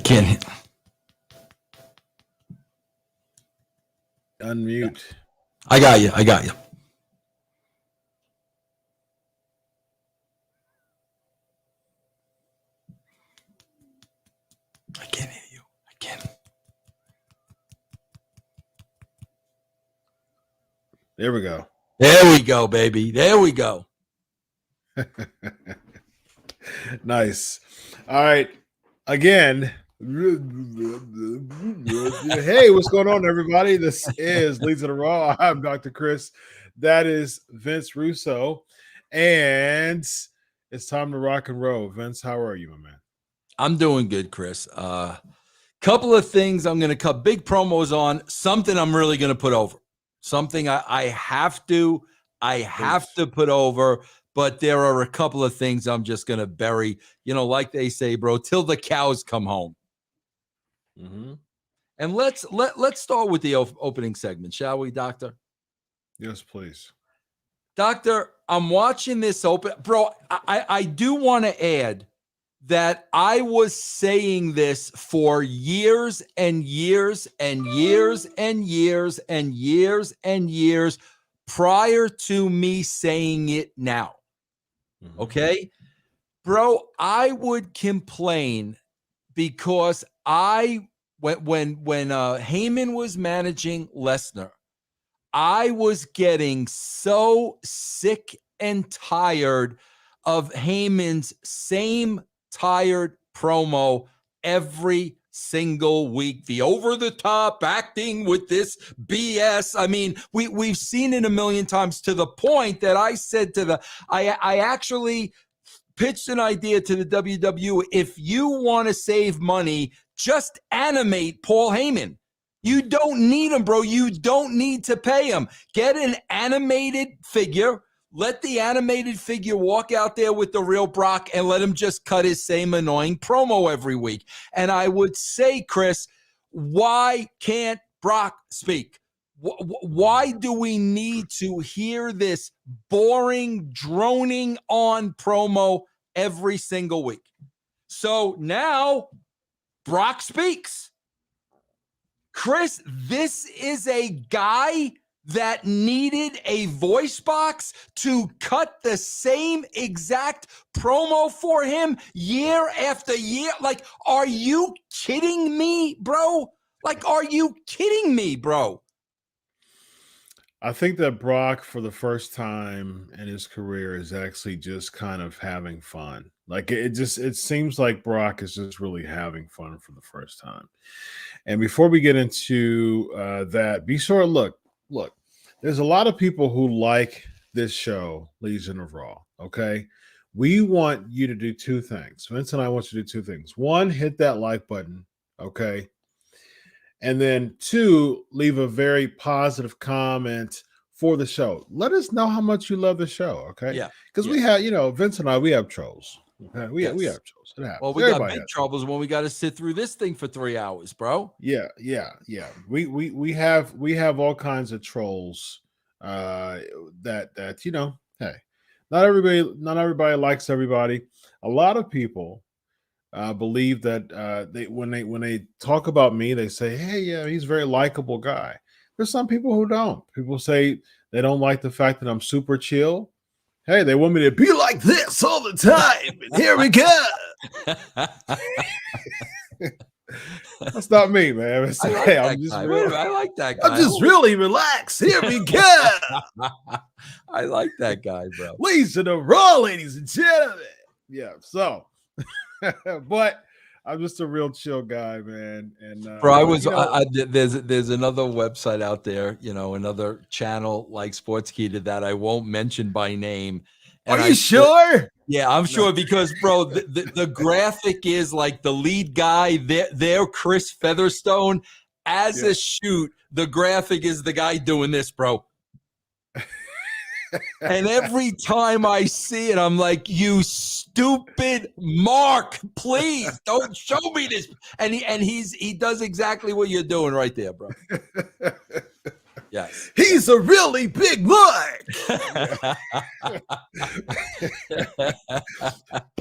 can't. Unmute. I got you. I got you. I can't hear you. I can't. There we go. There we go, baby. There we go. Nice. All right. Again. Hey, what's going on, everybody? This is Leads of the Raw. I'm Dr. Chris. That is Vince Russo. And it's time to rock and roll. Vince, how are you, my man? I'm doing good, Chris. Couple of things I'm going to cut big promos on. Something I'm really going to put over. Something I have to put over. But there are a couple of things I'm just going to bury, like they say, bro, till the cows come home. Mm-hmm. And let's start with the opening segment, shall we, Doctor? Yes, please. Doctor, I'm watching this open. Bro, I do want to add that I was saying this for years and years and years and years and years and years prior to me saying it now. Mm-hmm. Okay? Bro, I would complain because when Heyman was managing Lesnar, I was getting so sick and tired of Heyman's same tired promo every single week. The over-the-top acting with this BS. I mean, we've seen it a million times to the point that I said I actually pitched an idea to the WWE. If you want to save money, just animate Paul Heyman. You don't need him, bro. You don't need to pay him. Get an animated figure. Let the animated figure walk out there with the real Brock and let him just cut his same annoying promo every week. And I would say, Chris, why can't Brock speak? Why do we need to hear this boring, droning on promo every single week? So now Brock speaks. Chris, this is a guy that needed a voice box to cut the same exact promo for him year after year. Like, are you kidding me, bro? Like, are you kidding me, bro? I think that Brock, for the first time in his career, is actually just kind of having fun. Like, it seems like Brock is just really having fun for the first time. And before we get into that, be sure to look, there's a lot of people who like this show, Legion of Raw, okay? We want you to do two things. Vince and I want you to do two things. One, hit that like button, okay? And then two, leave a very positive comment for the show. Let us know how much you love the show, okay? Yeah. Because we have, Vince and I, we have trolls. Okay? We have trolls. It happens. Well, we got big troubles when we got to sit through this thing for 3 hours, bro. Yeah. We have all kinds of trolls that hey, not everybody likes everybody. A lot of people believe that when they talk about me, they say, hey, yeah, he's a very likable guy. There's some people who don't. People say they don't like the fact that I'm super chill. Hey, they want me to be like this all the time. And here we go. That's not me, man. I like that guy. I'm just really relaxed. Here we go. I like that guy, bro. Leads to the Raw, ladies and gentlemen. Yeah, so but I'm just a real chill guy, man. And bro, there's another website out there, another channel like Sportskeeda that I won't mention by name. And Are you sure? Yeah, I'm sure because, bro, the graphic is like the lead guy there, Chris Featherstone. As a shoot, the graphic is the guy doing this, bro. And every time I see it, I'm like, you stupid Mark, please don't show me this. And he does exactly what you're doing right there, bro. Yes. He's a really big Mark.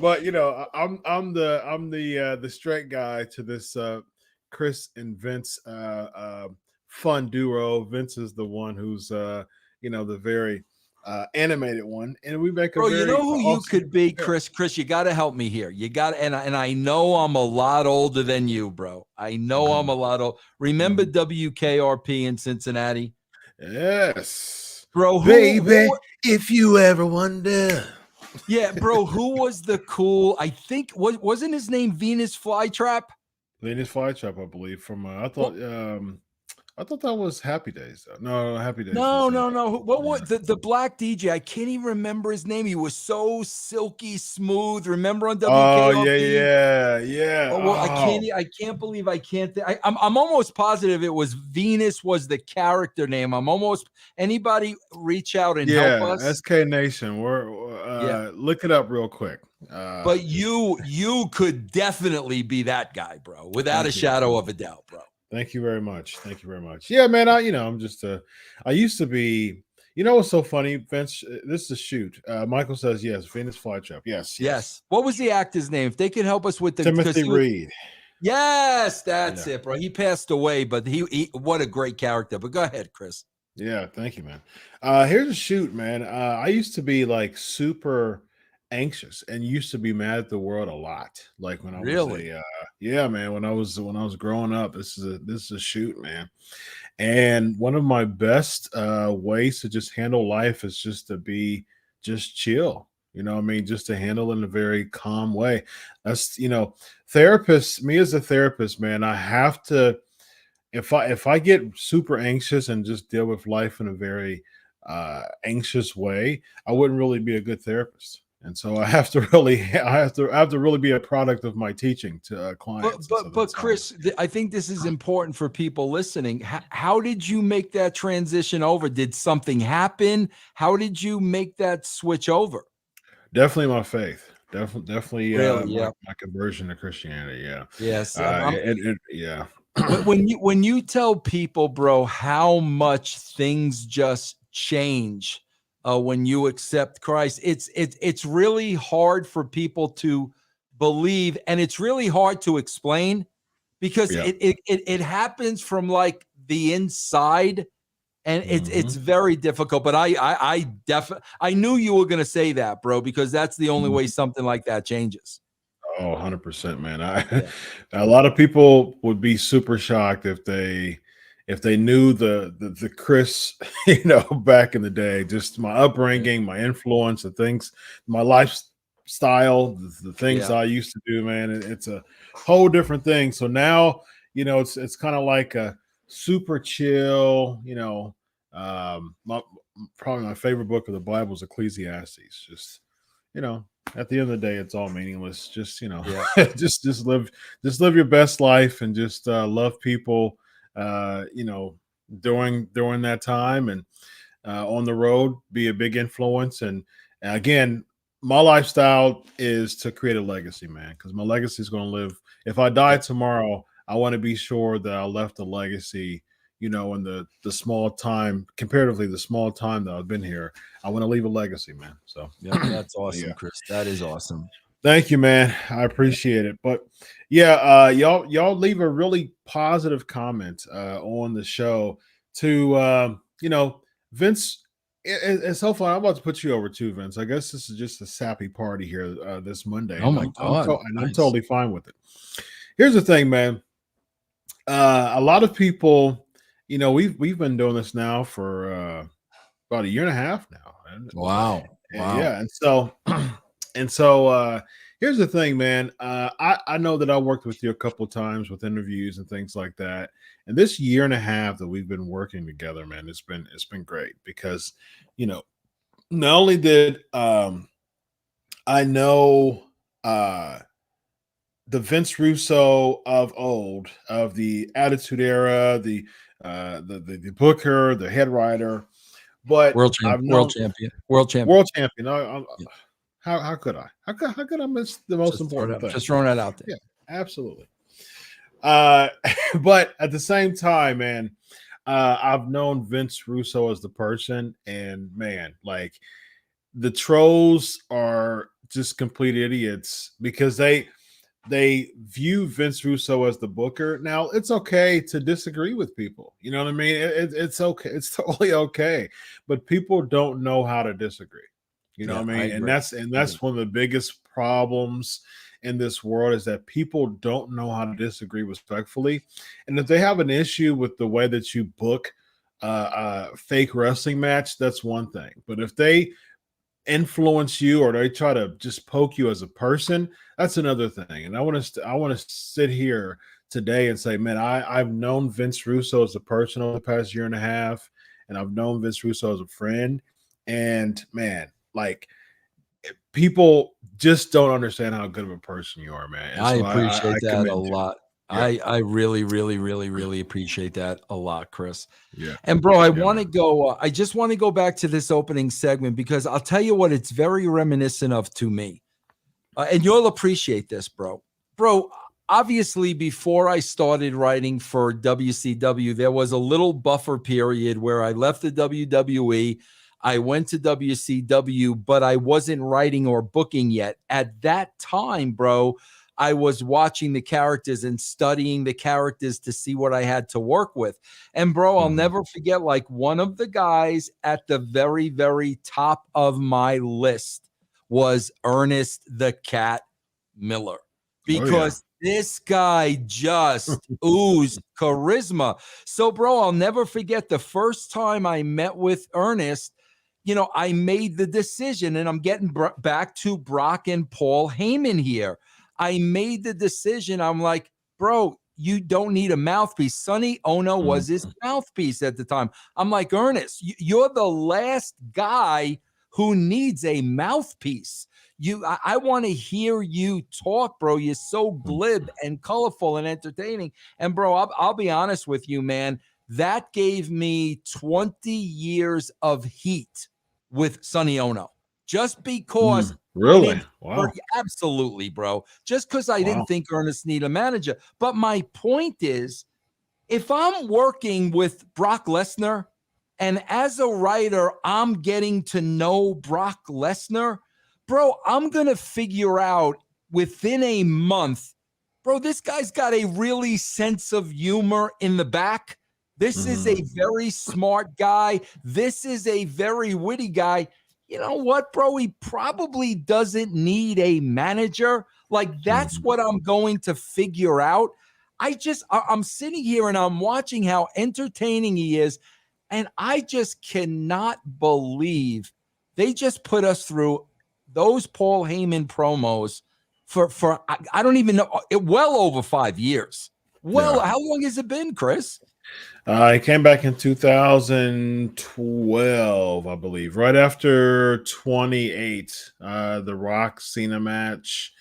but I'm the straight guy to this Chris and Vince fun duo. Vince is the one who's the very animated one, and we make a Bro, you very know who you awesome could be, pair. Chris, you got to help me here. You got, and I know I'm a lot older than you, bro. I know I'm a lot old. Remember WKRP in Cincinnati? Yes, Bro, baby, if you ever wonder. Yeah, bro, who was the cool? I think wasn't his name Venus Flytrap? Venus Flytrap, I believe. From I thought that was Happy Days. Though. No, Happy Days No, was no, no. What yeah. was the black DJ? I can't even remember his name. He was so silky smooth. Remember on Oh WKRP? yeah. Oh, well, I can't believe I can't. I'm almost positive it was Venus was the character name. I'm almost. Anybody reach out and help us? SK Nation. We're Yeah. look it up real quick. But you could definitely be that guy, bro, without a shadow of a doubt, bro. Thank you very much. Thank you very much. Yeah, man. I'm just I used to be. You know what's so funny, Vince? This is a shoot. Michael says yes. Venus Flytrap. Yes. What was the actor's name? If they could help us with the Timothy Reed. Yes, that's it, bro. He passed away, but he what a great character. But go ahead, Chris. Yeah, thank you, man. Here's a shoot, man. I used to be like super anxious and used to be mad at the world a lot. Like when I was yeah, man. When I was growing up, this is a shoot, man. And one of my best ways to just handle life is just to be just chill. You know what I mean? Just to handle it in a very calm way. That's therapists, me as a therapist, man, I have to if I get super anxious and just deal with life in a very anxious way, I wouldn't really be a good therapist. And so I have to really be a product of my teaching to clients. But Chris, I think this is important for people listening. How did you make that transition over? Did something happen? How did you make that switch over? Definitely my faith. Definitely Really, my conversion to Christianity. Yeah. Yes. Yeah. when you tell people, bro, how much things just change when you accept Christ, it's really hard for people to believe, and it's really hard to explain because it happens from like the inside, and it's very difficult. But I knew you were going to say that, bro, because that's the only way something like that changes. Oh, 100%, man. A lot of people would be super shocked if they knew the Chris, back in the day, just my upbringing, my influence, the things, my lifestyle, the things I used to do, man. It's a whole different thing. So now, it's kind of like a super chill, probably my favorite book of the Bible is Ecclesiastes. Just, at the end of the day, it's all meaningless. Just just live your best life and just love people. During that time and on the road, be a big influence. And again, my lifestyle is to create a legacy, man. Because my legacy is going to live. If I die tomorrow, I want to be sure that I left a legacy. In the small time, comparatively the small time that I've been here, I want to leave a legacy, man. So that's awesome, Chris. That is awesome. Thank you, man. I appreciate it. But y'all leave a really positive comment on the show to Vince. It's so fun. I'm about to put you over too, Vince. I guess this is just a sappy party here this Monday. Oh my God. I'm totally fine with it. Here's the thing, man. A lot of people, we've been doing this now for about a year and a half now. Wow. Yeah. And so here's the thing, man. I know that I worked with you a couple of times with interviews and things like that. And this year and a half that we've been working together, man, it's been great because, not only did I know the Vince Russo of old, of the Attitude Era, the booker, the head writer, but world champion. How could I? How could I miss the most important thing? Just throwing that out there. Yeah, absolutely. But at the same time, man, I've known Vince Russo as the person, and man, like the trolls are just complete idiots because they view Vince Russo as the booker. Now, it's okay to disagree with people. You know what I mean? It's okay. It's totally okay. But people don't know how to disagree. You know Yeah, what I I mean? And agree. that's one of the biggest problems in this world is that people don't know how to disagree respectfully. And if they have an issue with the way that you book a fake wrestling match, that's one thing. But if they influence you or they try to just poke you as a person, that's another thing. And I want to sit here today and say, man, I've known Vince Russo as a person over the past year and a half, and I've known Vince Russo as a friend. And man, like people just don't understand how good of a person you are, man. And I so I appreciate that a commend you. lot. Yeah, I really, really, really, really appreciate that a lot, Chris. yeah, And bro, I yeah, want to man. go. I just want to go back to this opening segment because I'll tell you what it's very reminiscent of to me, and you'll appreciate this, bro. Bro, obviously, before I started writing for WCW, there was a little buffer period where I left the WWE. I went to WCW, but I wasn't writing or booking yet. At that time, bro, I was watching the characters and studying the characters to see what I had to work with. And, bro, I'll Mhm. never forget like one of the guys at the very, very top of my list was Ernest the Cat Miller Oh yeah. because this guy just oozed charisma. So, bro, I'll never forget the first time I met with Ernest. I made the decision, and I'm getting back to Brock and Paul Heyman here. I made the decision. I'm like, bro, you don't need a mouthpiece. Sonny Ono was his Mhm. mouthpiece at the time. I'm like, Ernest, you're the last guy who needs a mouthpiece. I want to hear you talk, bro. You're so glib and colorful and entertaining. And bro, I'll be honest with you, man. That gave me 20 years of heat with Sonny Ono. Just because I Really? didn't Wow. absolutely, bro. Just because I didn't Wow. think Ernest needed a manager. But my point is, if I'm working with Brock Lesnar and as a writer, I'm getting to know Brock Lesnar, bro, I'm going to figure out within a month, bro, this guy's got a really sense of humor in the back. This is a Mhm. very smart guy. This is a very witty guy. You know what, bro? He probably doesn't need a manager. Like, that's Mhm. what I'm going to figure out. I'm sitting here and I'm watching how entertaining he is. And I just cannot believe they just put us through those Paul Heyman promos for I don't even know, well over 5 years. Well, Yeah. how long has it been, Chris? He came back in 2012, I believe, right after 28, the Rock Cena match,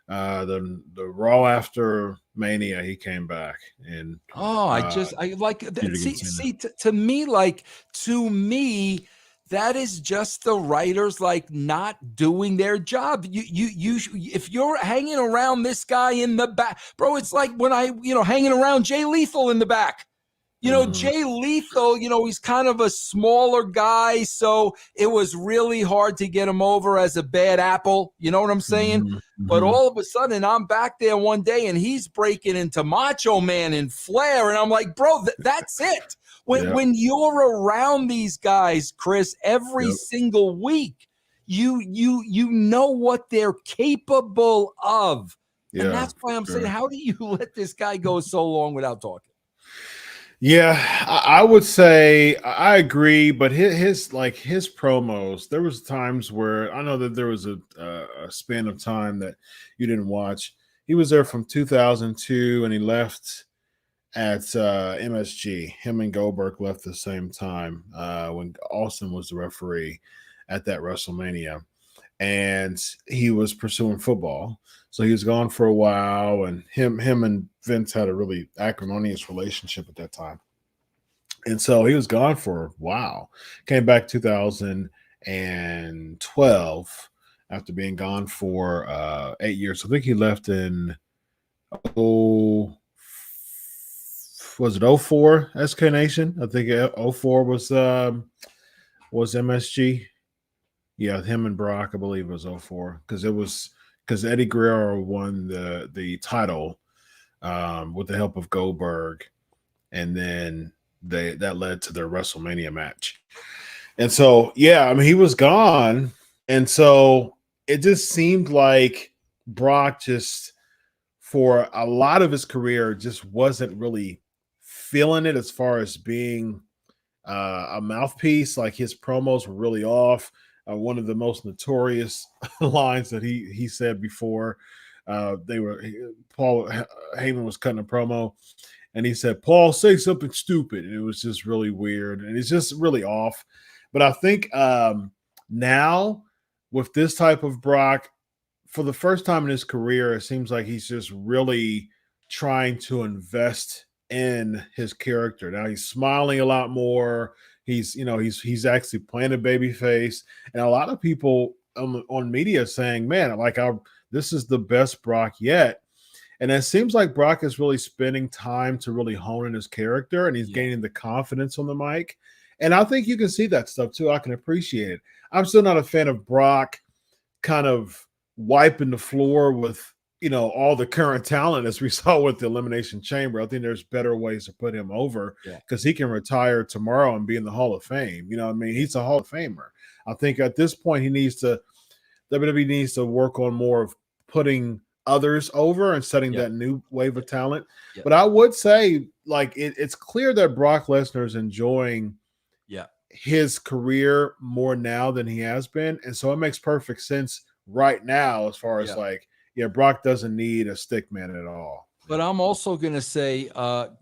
the Raw after Mania. He came back and Oh, uh, I like did it see against Cena. see to me that is just the writers like not doing their job. If you're hanging around this guy in the back, bro, it's like when I hanging around Jay Lethal in the back. Mhm. Jay Lethal, he's kind of a smaller guy, so it was really hard to get him over as a bad apple. You know what I'm saying? Mhm. But Mhm. all of a sudden, I'm back there one day and he's breaking into Macho Man and Flair. And I'm like, bro, that's it. Yeah. When you're around these guys, Chris, every Yep. single week, you know what they're capable of. And Yeah. that's why I'm For saying, sure. how do you let this guy go so long without talking? Yeah, I would say I agree, but his promos. There was times where I know that there was a span of time that you didn't watch. He was there from 2002, and he left at MSG. Him and Goldberg left the same time when Austin was the referee at that WrestleMania, and he was pursuing football. So he was gone for a while, and him and Vince had a really acrimonious relationship at that time. And so he was gone for a while. Came back 2012 after being gone for 8 years. I think he left in oh was it '04 SK Nation? I think '04 was MSG. Yeah, him and Brock, I believe it was '04 because Eddie Guerrero won the title with the help of Goldberg, and then that led to their WrestleMania match. And so, yeah, I mean, he was gone, and so it just seemed like Brock just for a lot of his career just wasn't really feeling it as far as being a mouthpiece. Like his promos were really off. One of the most notorious lines that he said before they were Paul Heyman was cutting a promo, and he said, "Paul, say something stupid," and it was just really weird, and it's just really off. But I think now with this type of Brock, for the first time in his career, it seems like he's just really trying to invest in his character. Now he's smiling a lot more. He's actually playing a baby face, and a lot of people on media saying, "Man, this is the best Brock yet." And it seems like Brock is really spending time to really hone in his character, and he's gaining the confidence on the mic. And I think you can see that stuff too. I can appreciate it. I'm still not a fan of Brock kind of wiping the floor with all the current talent as we saw with the Elimination Chamber. I think there's better ways to put him over because he can retire tomorrow and be in the Hall of Fame. You know what I mean? He's a Hall of Famer. I think at this point WWE needs to work on more of putting others over and setting that new wave of talent. But I would say it's clear that Brock Lesnar is enjoying his career more now than he has been. And so it makes perfect sense right now as far as Brock doesn't need a stick man at all. But I'm also going to say,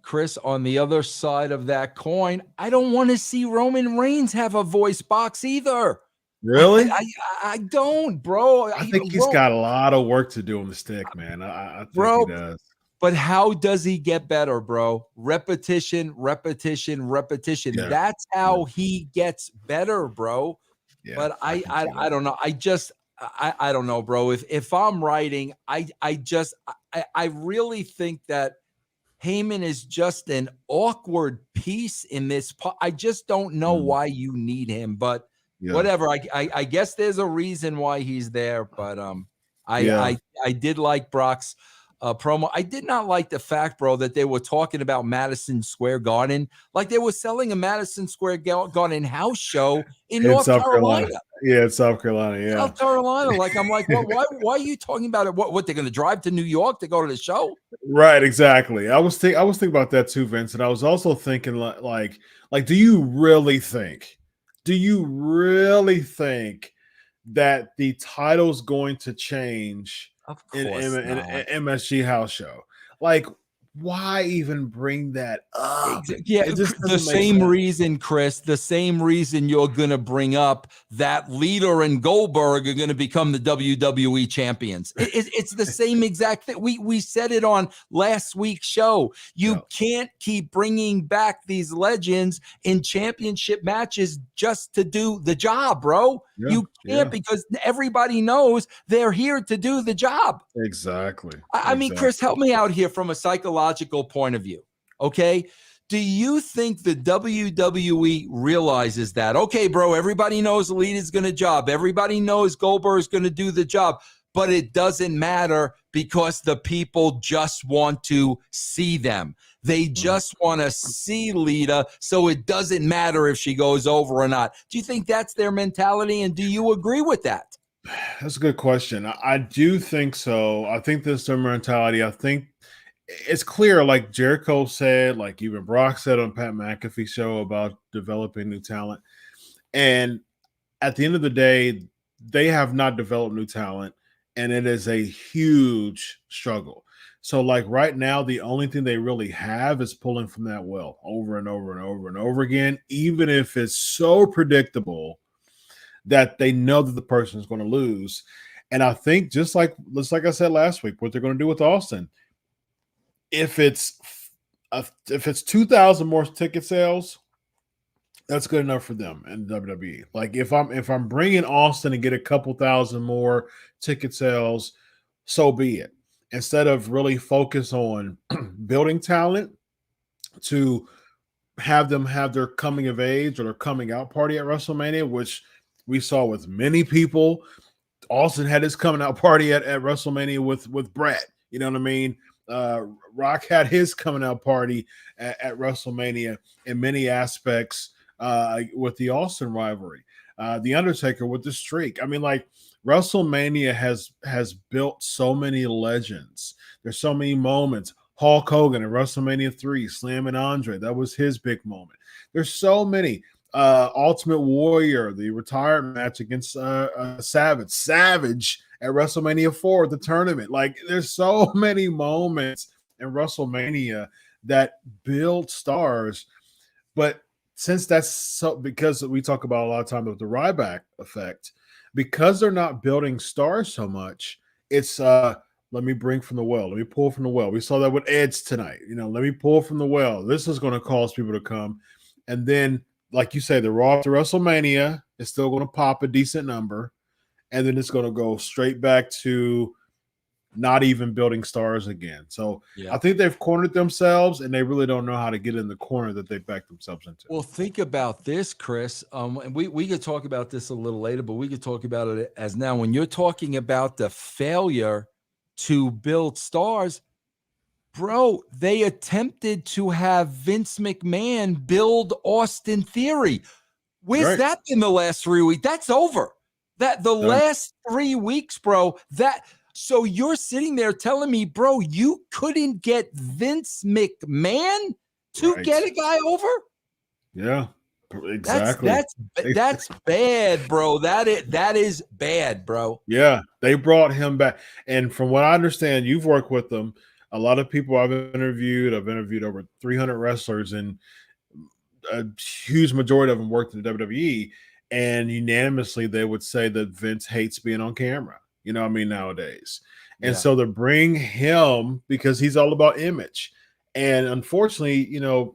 Chris, on the other side of that coin, I don't want to see Roman Reigns have a voice box either. Really? I don't, bro. I think he's got a lot of work to do on the stick, man. I think he does. But how does he get better, bro? Repetition, repetition, repetition. Yeah. That's how he gets better, bro. Yeah, but I don't know. I don't know, bro. If I'm writing, I really think that Heyman is just an awkward piece in this. I just don't know why you need him, but whatever. I guess there's a reason why he's there. But I did like Brock's promo. I did not like the fact, bro, that they were talking about Madison Square Garden like they were selling a Madison Square Garden house show in North Carolina. Yeah, in South Carolina. Yeah, South Carolina. I'm like, why are you talking about it? What they're going to drive to New York to go to the show? Right, exactly. I was thinking about that too, Vince, and I was also thinking like, do you really think that the title's going to change in MSG house show? Like, why even bring that up? Yeah, the same reason, Chris, the same reason you're going to bring up that Lita and Goldberg are going to become the WWE champions. It's the same exact thing. We said it on last week's show. You can't keep bringing back these legends in championship matches just to do the job, bro. You can't because everybody knows they're here to do the job. Exactly. I mean, Chris, help me out here from a psychological point of view. Okay. Do you think the WWE realizes that? Okay, bro, everybody knows Lita's going to job. Everybody knows Goldberg's going to do the job, but it doesn't matter because the people just want to see them. They just want to see Lita, so it doesn't matter if she goes over or not. Do you think that's their mentality, and do you agree with that? That's a good question. I do think so. I think that's their mentality. I think it's clear, like Jericho said, like even Brock said on Pat McAfee's show about developing new talent. And at the end of the day, they have not developed new talent, and it is a huge struggle. So, like right now, the only thing they really have is pulling from that well over and over and over and over again, even if it's so predictable that they know that the person is going to lose. And I think just like I said last week, what they're going to do with Austin, if it's 2,000 more ticket sales, that's good enough for them in WWE. Like if I'm bringing Austin to get a couple thousand more ticket sales, so be it. Instead of really focus on building talent to have them have their coming of age or their coming out party at WrestleMania, which we saw with many people. Austin had his coming out party at WrestleMania with Bret. You know what I mean? Rock had his coming out party at WrestleMania in many aspects with the Austin rivalry. The Undertaker with the streak. I mean, like WrestleMania has built so many legends. There's so many moments. Hulk Hogan at WrestleMania 3, slamming Andre. That was his big moment. There's so many. Ultimate Warrior, the retirement match against Savage at WrestleMania 4, the tournament. Like, there's so many moments in WrestleMania that build stars. But since that's so, because we talk about a lot of time with the Ryback effect, because they're not building stars so much, it's let me bring from the well. Let me pull from the well. We saw that with Edge tonight. Let me pull from the well. This is going to cause people to come. And then, like you say, the Raw after WrestleMania is still going to pop a decent number. And then it's going to go straight back to not even building stars again. So I think they've cornered themselves, and they really don't know how to get in the corner that they backed themselves into. Well, think about this, Chris. And we could talk about this a little later, but we could talk about it as now. When you're talking about the failure to build stars, bro, they attempted to have Vince McMahon build Austin Theory. Where's that in the last 3 weeks? That's over. Last 3 weeks, bro. So you're sitting there telling me, bro, you couldn't get Vince McMahon to get a guy over? Yeah, exactly. That's bad, bro. That is bad, bro. Yeah, they brought him back. And from what I understand, you've worked with them. A lot of people I've interviewed over 300 wrestlers, and a huge majority of them worked in the WWE. And unanimously, they would say that Vince hates being on camera. You know what I mean, nowadays. And so to bring him, because he's all about image. And unfortunately,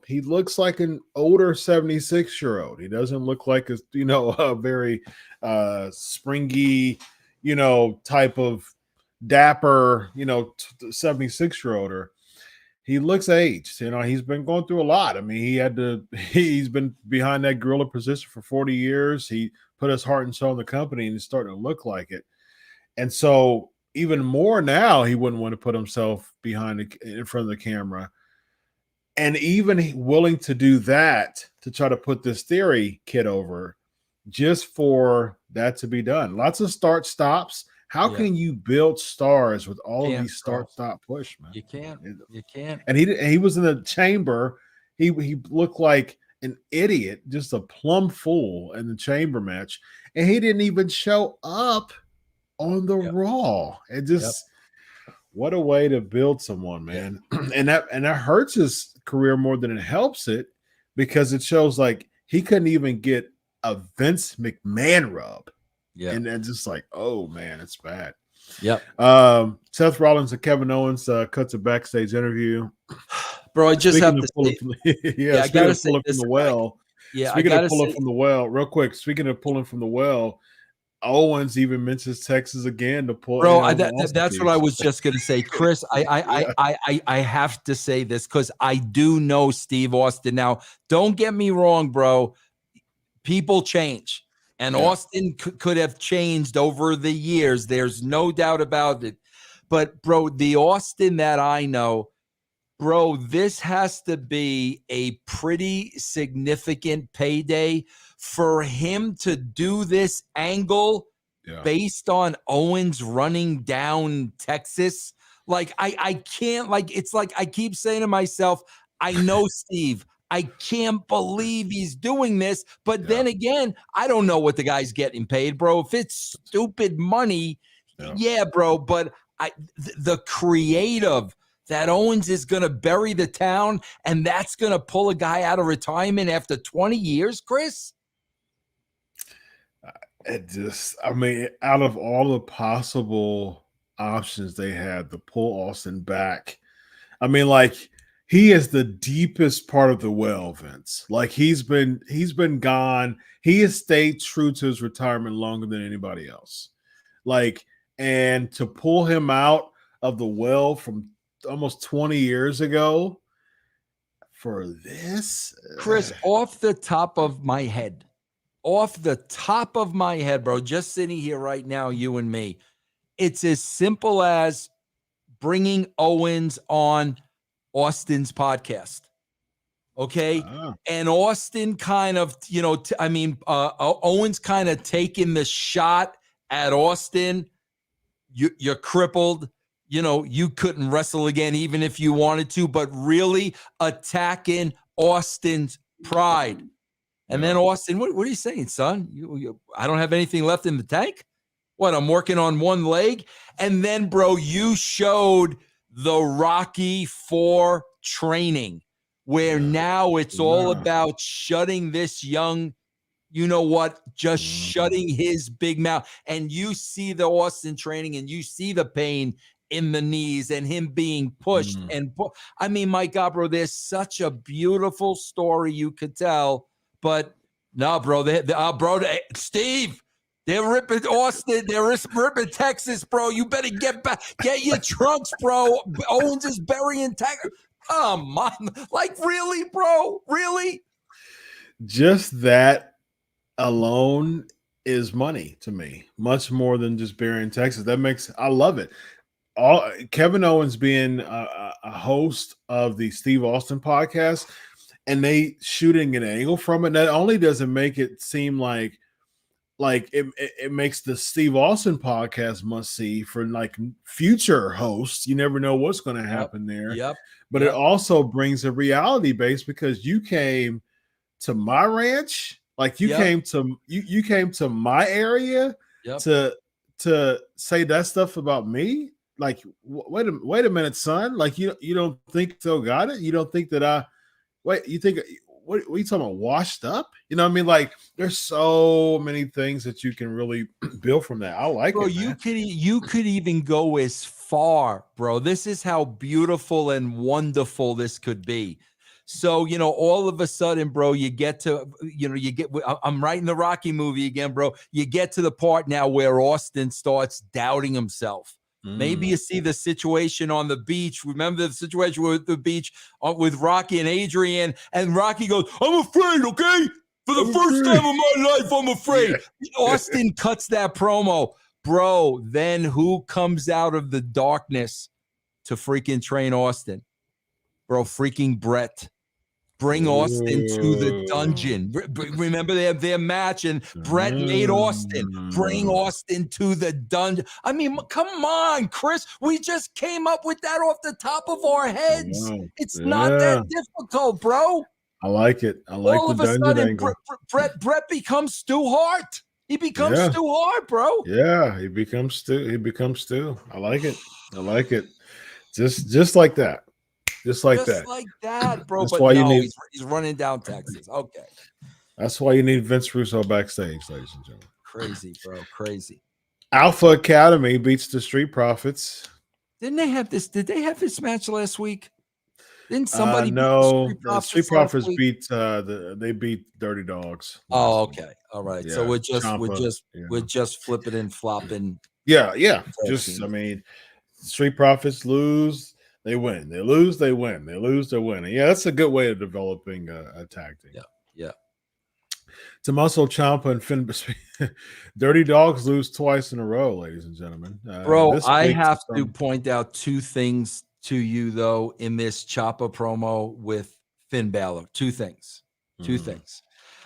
he looks like an older 76-year-old. He doesn't look like a very springy, type of dapper, 76-year-older. He looks aged. He's been going through a lot. I mean, he's been behind that gorilla position for 40 years. He put his heart and soul in the company, and it's starting to look like it. And so even more now, he wouldn't want to put himself in front of the camera. And even willing to do that to try to put this Theory kid over just for that to be done. Lots of start stops. How can you build stars with all of these start stop push, man? You can't. And he was in the chamber. He looked like an idiot, just a plumb fool in the chamber match. And he didn't even show up on the Raw. And just what a way to build someone, man. and that hurts his career more than it helps it, because it shows like he couldn't even get a Vince McMahon rub. Yeah. And then just like, oh man, it's bad. Yep. Seth Rollins and Kevin Owens cuts a backstage interview. Bro, I just have to say, I gotta pull it from the well. Yeah, speaking of pulling from the well, real quick. Speaking of pulling from the well, Owens even mentions Texas again to pull. Bro, that's what I was just gonna say, Chris. I have to say this because I do know Steve Austin. Now, don't get me wrong, bro. People change. And Austin could have changed over the years. There's no doubt about it. But, bro, the Austin that I know, bro, this has to be a pretty significant payday for him to do this angle based on Owens running down Texas. Like, I can't, like, it's like I keep saying to myself, I know Steve. I can't believe he's doing this. But then again, I don't know what the guy's getting paid, bro. If it's stupid money, bro. But the creative that Owens is going to bury the town, and that's going to pull a guy out of retirement after 20 years, Chris? Out of all the possible options they had to pull Austin back, he is the deepest part of the well, Vince. Like he's been gone. He has stayed true to his retirement longer than anybody else. And to pull him out of the well from almost 20 years ago for this, Chris, off the top of my head, off the top of my head, bro, just sitting here right now, you and me, it's as simple as bringing Owens on Austin's podcast. Okay. And Austin kind of, Owens kind of taking the shot at Austin. You're crippled. You couldn't wrestle again, even if you wanted to, but really attacking Austin's pride. And then Austin, what are you saying, son? I don't have anything left in the tank? What, I'm working on one leg? And then, bro, you showed the Rocky IV training, where now it's all about shutting this young, shutting his big mouth. And you see the Austin training and you see the pain in the knees and him being pushed. I mean, my God, bro, there's such a beautiful story you could tell. But no, bro, Steve, they're ripping Austin. They're ripping Texas, bro. You better get back. Get your trunks, bro. Owens is burying Texas. Come on. Like, really, bro? Really? Just that alone is money to me. Much more than just burying Texas. I love it. Kevin Owens being a host of the Steve Austin podcast, and they shooting an angle from it, not only does it make it seem like it makes the Steve Austin podcast must see for like future hosts. You never know what's going to happen there. But it also brings a reality base, because you came to my ranch, like you came to my area to say that stuff about me. Like, wait a minute, son. Like, you don't think still got it? You don't think that you think, what are you talking about, washed up? You know what I mean? Like, there's so many things that you can really build from that. I like it, man. You could even go as far, bro. This is how beautiful and wonderful this could be. So, all of a sudden, bro, I'm writing the Rocky movie again, bro. You get to the part now where Austin starts doubting himself. Maybe you see the situation on the beach. Remember the situation with the beach with Rocky and Adrian, and Rocky goes, "I'm afraid, okay? For the first time in my life, I'm afraid." Austin cuts that promo. Bro, then who comes out of the darkness to freaking train Austin? Bro, freaking Bret. Bring Austin to the dungeon. Remember they have their match, and Bret made Austin. Bring Austin to the dungeon. I mean, come on, Chris. We just came up with that off the top of our heads. It's not that difficult, bro. I like it. I like all the dungeon angle. Bret becomes Stu Hart. He becomes Stu Hart, bro. Yeah, he becomes Stu. I like it. Just like that. Just like that, bro. That's but why no, you need, he's running down Texas. Okay. That's why you need Vince Russo backstage, ladies and gentlemen. Crazy, bro. Crazy. Alpha Academy beats the Street Profits. Didn't they have this? Did they have this match last week? Didn't somebody no, the Street Profits beat they beat Dirty Dogs. Oh, okay. All right. Yeah. So we're just flipping and flopping. Yeah. Just, I mean, Street Profits lose. They win. They lose. They win. They lose. They win. Yeah, that's a good way of developing a tag team. Yeah. Tommaso Ciampa and Finn. Dirty Dogs lose twice in a row, ladies and gentlemen. Bro, I have to point out two things to you, though, in this Ciampa promo with Finn Balor. Two things.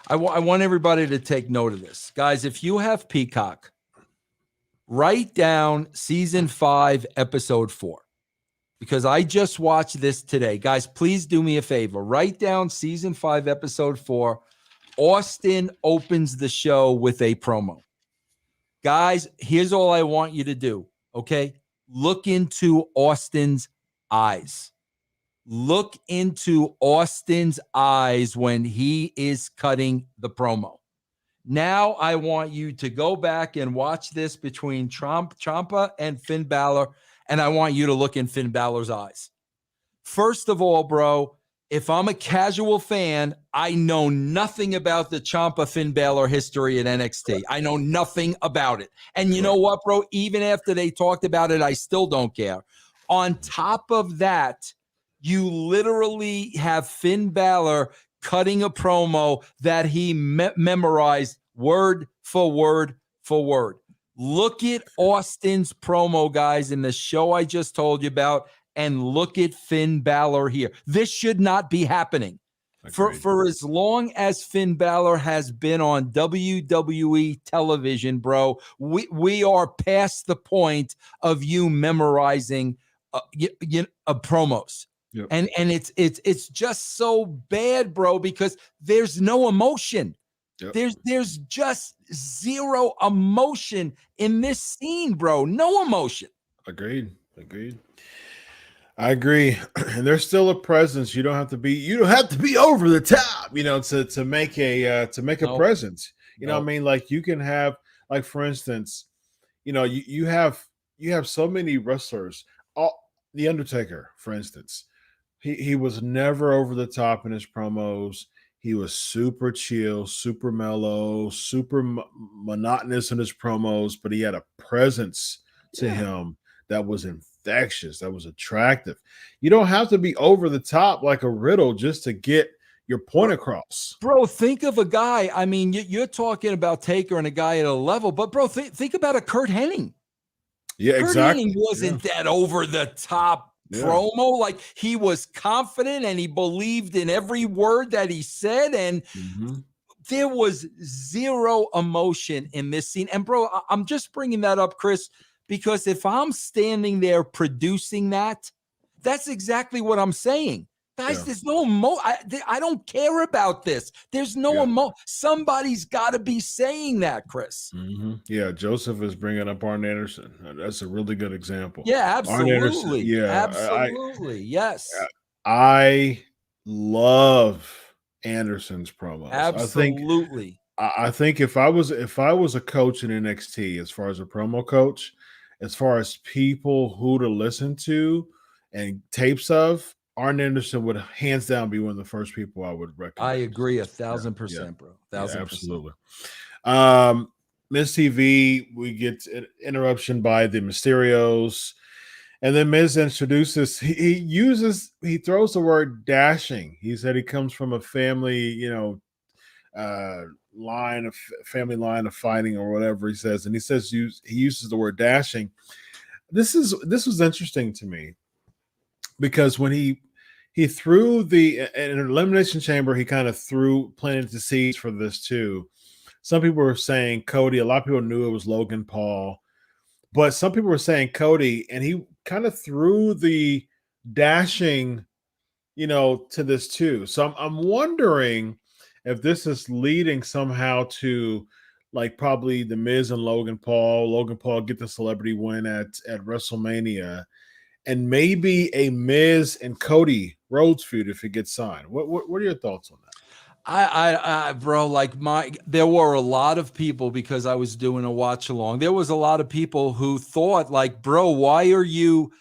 I want everybody to take note of this. Guys, if you have Peacock, write down season 5, episode 4. Because I just watched this today. Guys, please do me a favor. Write down season 5, episode 4. Austin opens the show with a promo. Guys, here's all I want you to do, okay? Look into Austin's eyes. Look into Austin's eyes when he is cutting the promo. Now I want you to go back and watch this between Ciampa and Finn Balor, and I want you to look in Finn Balor's eyes. First of all, bro, if I'm a casual fan, I know nothing about the Ciampa Finn Balor history at NXT. I know nothing about it. And you know what, bro? Even after they talked about it, I still don't care. On top of that, you literally have Finn Balor cutting a promo that he memorized word for word for word. Look at Austin's promo, guys, in the show I just told you about, and look at Finn Balor here. This should not be happening. For as long as Finn Balor has been on WWE television, bro, we are past the point of you memorizing promos. Yep. And it's just so bad, bro, because there's no emotion. Yep. There's just zero emotion in this scene, bro. No emotion. Agreed. I agree. And there's still a presence. You don't have to be over the top, to make a presence. You know what I mean? Like you can have, like, for instance, you have so many wrestlers. The Undertaker, for instance, he was never over the top in his promos. He was super chill, super mellow, super monotonous in his promos, but he had a presence to him that was infectious, that was attractive. You don't have to be over the top like a Riddle just to get your point across. Bro, think of a guy. I mean, you're talking about Taker and a guy at a level, but bro, think about a Kurt Hennig. Yeah, Kurt exactly. Hennig wasn't that over the top promo. Like, he was confident and he believed in every word that he said. And there was zero emotion in this scene. And bro, I'm just bringing that up, Chris, because if I'm standing there producing that, that's exactly what I'm saying. Guys, there's no I don't care about this. There's no somebody's got to be saying that, Chris. Yeah, Joseph is bringing up Arn Anderson. That's a really good example. Yeah, absolutely. Arn Anderson, absolutely. Yes. I love Anderson's promos. Absolutely. I think if I was a coach in NXT, as far as a promo coach, as far as people who to listen to and tapes of, Arn Anderson would hands down be one of the first people I would recommend. I agree 1,000%, bro. 1,000%. Absolutely. Miz TV, we get an interruption by the Mysterios, and then Miz introduces. He throws the word dashing. He said he comes from a family, family line of fighting or whatever he says, and he uses the word dashing. This was interesting to me because when he threw in an Elimination Chamber, he kind of planted the seeds for this too. Some people were saying Cody. A lot of people knew it was Logan Paul, but some people were saying Cody, and he kind of threw the dashing, to this too. So I'm wondering if this is leading somehow to, like, probably the Miz and Logan Paul. Logan Paul get the celebrity win at WrestleMania, and maybe a Miz and Cody Rhodes feud if it gets signed. What are your thoughts on that? Bro, there were a lot of people, because I was doing a watch along. There was a lot of people who thought, like, bro, why are you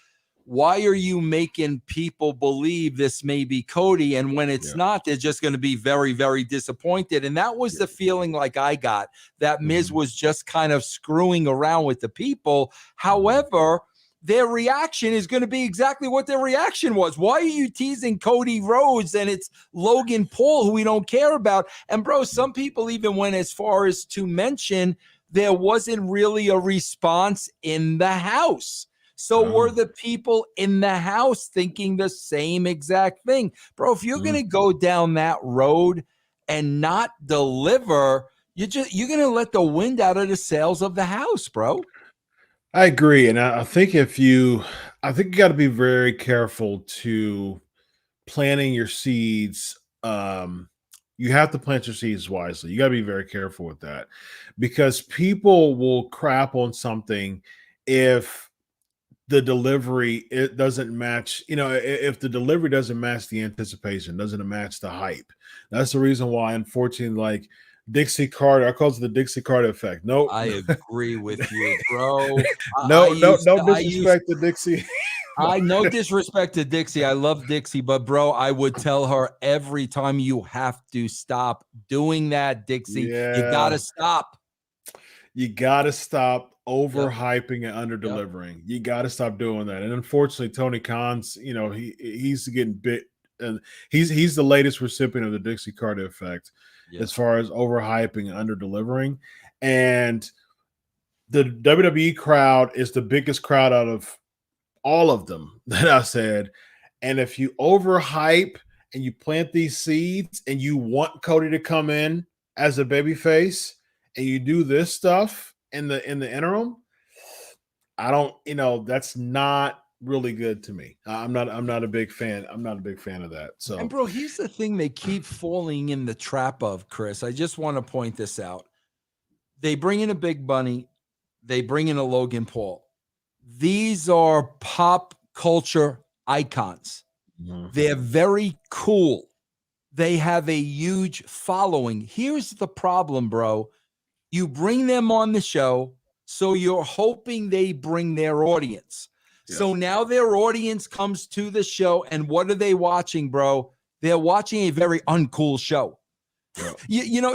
making people believe this may be Cody? And when it's not, they're just going to be very, very disappointed. And that was the feeling like I got, that Miz was just kind of screwing around with the people. However, their reaction is going to be exactly what their reaction was. Why are you teasing Cody Rhodes and it's Logan Paul, who we don't care about? And bro, some people even went as far as to mention there wasn't really a response in the house. So were the people in the house thinking the same exact thing? Bro, if you're going to go down that road and not deliver, you're going to let the wind out of the sails of the house, bro. I agree, and I think you got to be very careful to planting your seeds. You have to plant your seeds wisely. You got to be very careful with that, because people will crap on something if the delivery doesn't match. If the delivery doesn't match the anticipation, doesn't match the hype. That's the reason why, unfortunately, like Dixie Carter, I call it the Dixie Carter effect. No, I agree with you, bro. No disrespect to Dixie. No disrespect to Dixie. I love Dixie, but bro, I would tell her every time, you have to stop doing that, Dixie. Yeah. You gotta stop. You gotta stop overhyping and under delivering. You gotta stop doing that. And unfortunately, Tony Khan's, he's getting bit, and he's the latest recipient of the Dixie Carter effect. Yeah. as far as overhyping and under delivering. And the WWE crowd is the biggest crowd out of all of them that I said. And if you overhype and you plant these seeds and you want Cody to come in as a babyface and you do this stuff in the interim, I don't, that's not really good to me. I'm not a big fan. I'm not a big fan of that. So, And bro, here's the thing they keep falling in the trap of, Chris. I just want to point this out. They bring in a Big Bunny, they bring in a Logan Paul. These are pop culture icons. They're very cool. They have a huge following. Here's the problem, bro. You bring them on the show, so you're hoping they bring their audience. So now their audience comes to the show, and what are they watching, bro? They're watching a very uncool show.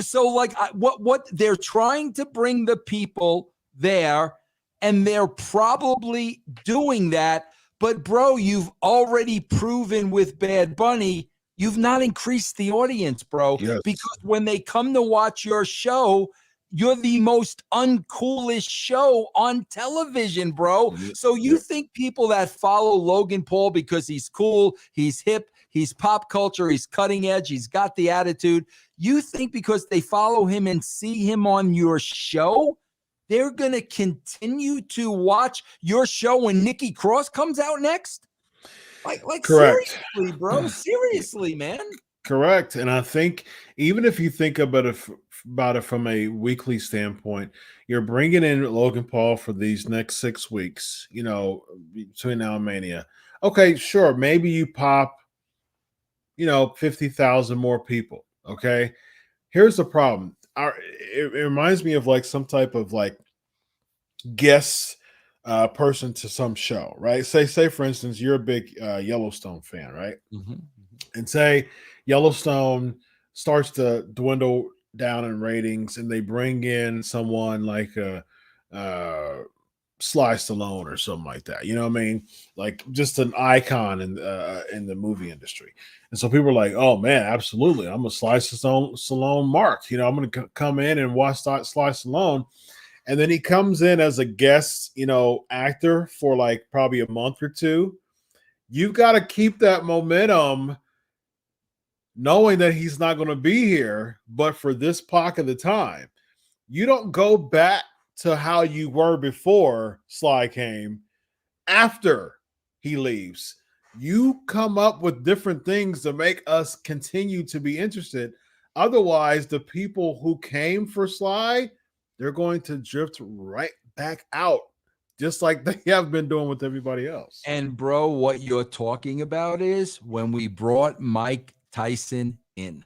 So like what they're trying to bring the people there, and they're probably doing that. But bro, you've already proven with Bad Bunny, you've not increased the audience, bro. Yes. Because when they come to watch your show, you're the most uncoolest show on television, bro. So you think people that follow Logan Paul because he's cool, he's hip, he's pop culture, he's cutting edge, he's got the attitude. You think because they follow him and see him on your show, they're going to continue to watch your show when Nikki Cross comes out next? Like Correct. Seriously, bro. Seriously, man. Correct. And I think even if you think about it from a weekly standpoint, you're bringing in Logan Paul for these next 6 weeks, between now and Mania. Okay, sure. Maybe you pop, 50,000 more people. Okay. Here's the problem. It reminds me of like some type of like guest person to some show, right? Say for instance, you're a big Yellowstone fan, right? And say Yellowstone starts to dwindle down in ratings, and they bring in someone like Sly Stallone or something like that. You know what I mean? Like just an icon in the movie industry. And so people are like, "Oh man, absolutely! I'm a Sly Stallone mark. I'm going to come in and watch Sly Stallone." And then he comes in as a guest, actor for like probably a month or two. You've got to keep that momentum, knowing that he's not going to be here, but for this pocket of time. You don't go back to how you were before Sly came after he leaves. You come up with different things to make us continue to be interested. Otherwise, the people who came for Sly, they're going to drift right back out, just like they have been doing with everybody else. And bro, what you're talking about is when we brought Mike Tyson in,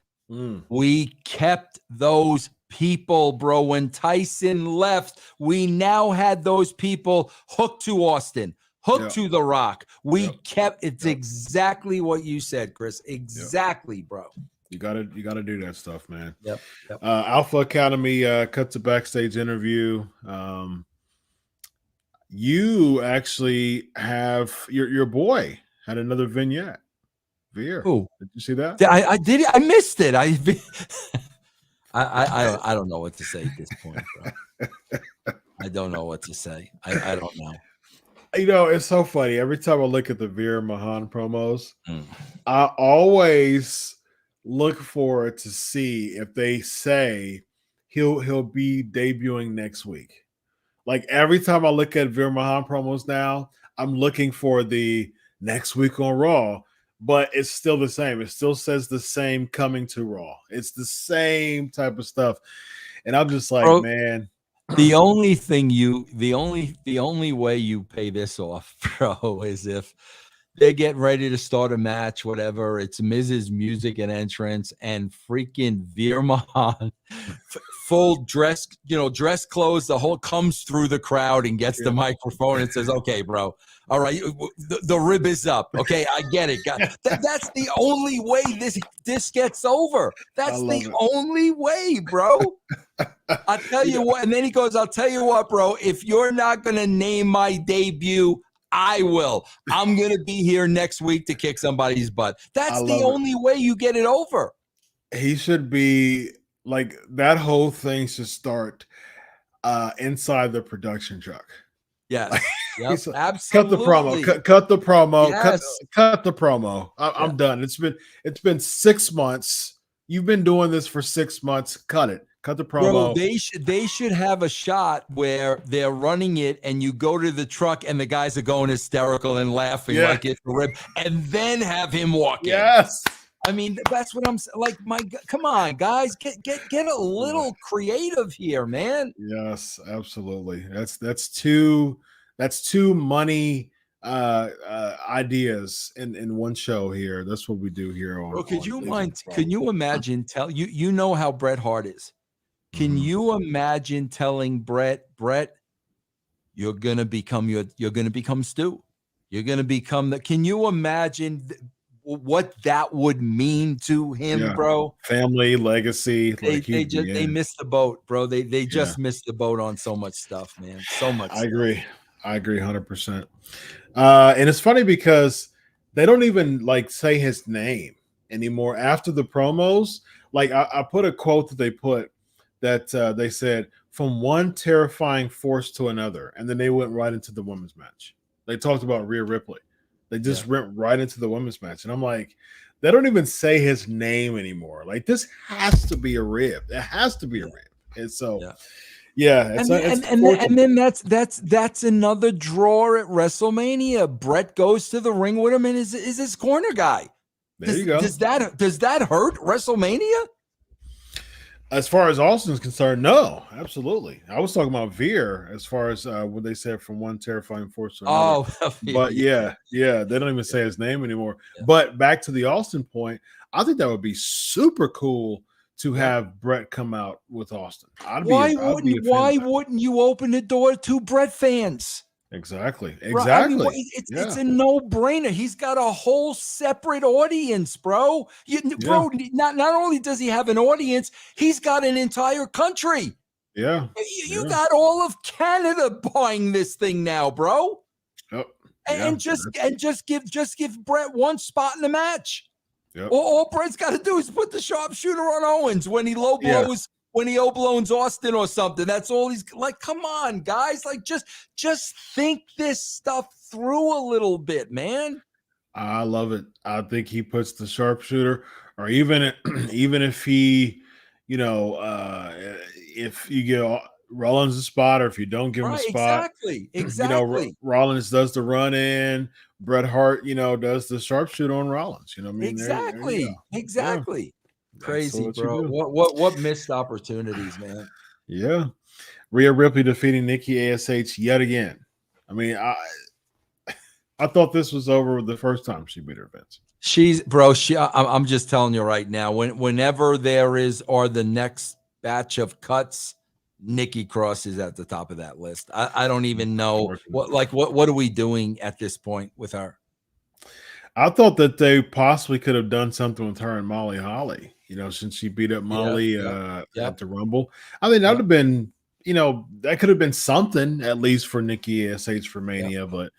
we kept those people, bro. When Tyson left, we now had those people hooked to Austin, hooked to The Rock. We kept it's exactly what you said, Chris. Exactly, bro. You gotta do that stuff, man. Yep. Alpha Academy cuts a backstage interview. You actually have your boy had another vignette. Veer. Who? Did you see that? I did. I missed it. I don't know what to say at this point, bro. I don't know what to say. I don't know. It's so funny. Every time I look at the Veer Mahan promos, I always look forward to see if they say he'll be debuting next week. Like every time I look at Veer Mahan promos now, I'm looking for the next week on Raw, but it's still the same. It still says the same coming to Raw. It's the same type of stuff. And I'm just like, bro, man. The only way you pay this off, bro, is if they're getting ready to start a match, whatever. It's Mrs. Music and entrance, and freaking Veer Mahan, full dress, dress clothes, the whole comes through the crowd and gets the microphone and says, "Okay, bro, all right, the rib is up. Okay, I get it." That's the only way this gets over. That's the only way, bro. I'll tell you what. And then he goes, "I'll tell you what, bro. If you're not gonna name my debut, I will. I'm going to be here next week to kick somebody's butt." That's the only way you get it over. He should be like that whole thing should start inside the production truck. Like, Yes. Yep. he's like, cut the promo, Absolutely. cut the promo, Yes. cut the promo. Yeah. I'm done. It's been 6 months. You've been doing this for 6 months. Cut it. Cut the Bro, promo. they should have a shot where they're running it and you go to the truck and the guys are going hysterical and laughing Yeah. like it's a rip, and then have him walk in. Yes. I mean, that's what I'm like. Come on, guys, get a little creative here, man. Yes, absolutely. That's two money ideas in one show here. That's what we do here on. Bro, could on you Teasing mind? Pro. Can you imagine? You know how Bret Hart is. Can Mhm. you imagine telling Bret, you're gonna become Stu. You're gonna become the. Can you imagine what that would mean to him, Yeah. bro? Family legacy, They missed the boat, bro. They just Yeah. missed the boat on so much stuff, man. So much. I agree. I agree 100%. And it's funny because they don't even like say his name anymore after the promos. Like I put a quote that they put that they said from one terrifying force to another, and then they went right into the women's match. They talked about Rhea Ripley. They just went right into the women's match, and I'm like, they don't even say his name anymore. Like this has to be a rib. It has to be a rib. And so. Yeah, and then that's another draw at WrestleMania. Bret goes to the ring with him and is his corner guy. There you go. Does that hurt WrestleMania? As far as Austin's concerned, no, absolutely. I was talking about Veer as far as what they said from one terrifying force to another. But yeah, they don't even say his name anymore. Yeah. But back to the Austin point, I think that would be super cool to have Bret come out with Austin. Why wouldn't you open the door to Bret fans? Exactly. I mean, it's a no-brainer. He's got a whole separate audience, bro. Bro, not only does he have an audience, he's got an entire country. Yeah. You got all of Canada buying this thing now, bro. Yep. And just give Bret one spot in the match. Yep. All Bret's got to do is put the sharpshooter on Owens when he low blows, when he blows Austin or something. That's all he's like. Come on, guys! Like just think this stuff through a little bit, man. I love it. I think he puts the sharpshooter, or even if he, if you get Rollins a spot, or if you don't give him a spot, exactly. Rollins does the run in. Bret Hart, does the sharpshooter on Rollins. You know what I mean? Exactly. Yeah. Crazy, bro. What missed opportunities, man? Yeah. Rhea Ripley defeating Nikki ASH yet again. I mean, I thought this was over the first time she beat her Vince. I'm just telling you right now, whenever there is or the next batch of cuts, Nikki Cross is at the top of that list. I don't even know what are we doing at this point with her? I thought that they possibly could have done something with her and Molly Holly, since she beat up Molly at the Rumble. I mean, that would have been, that could have been something at least for Nikki ASH for Mania, but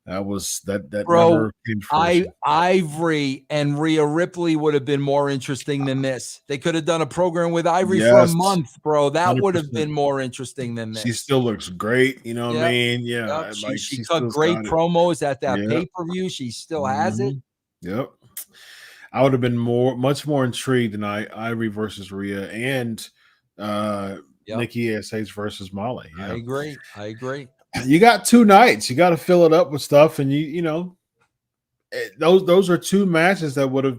that bro, never came to Ivory and Rhea Ripley would have been more interesting than this. They could have done a program with Ivory for a month, bro. That 100%. Would have been more interesting than this. She still looks great, you know what I mean? Yeah. She cut great promos at that pay-per-view. She still has it. Yep. I would have been much more intrigued than Ivory versus Rhea and Nikki ASH versus Molly. Yeah. I agree. You got 2 nights. You got to fill it up with stuff, and those are 2 matches that would have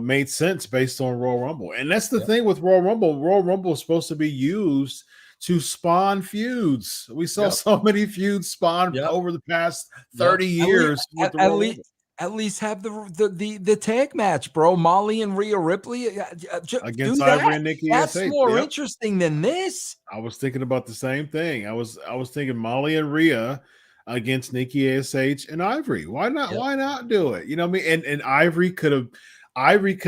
made sense based on Royal Rumble. And that's the thing with Royal Rumble. Royal Rumble is supposed to be used to spawn feuds. We saw so many feuds spawn over the past 30 years. At least have the tag match, bro. Molly and Rhea Ripley against Ivory and Nikki. That's more interesting than this. I was thinking about the same thing. I was thinking Molly and Rhea against Nikki ASH and Ivory. Why not? Why not do it? You know what I mean? And Ivory could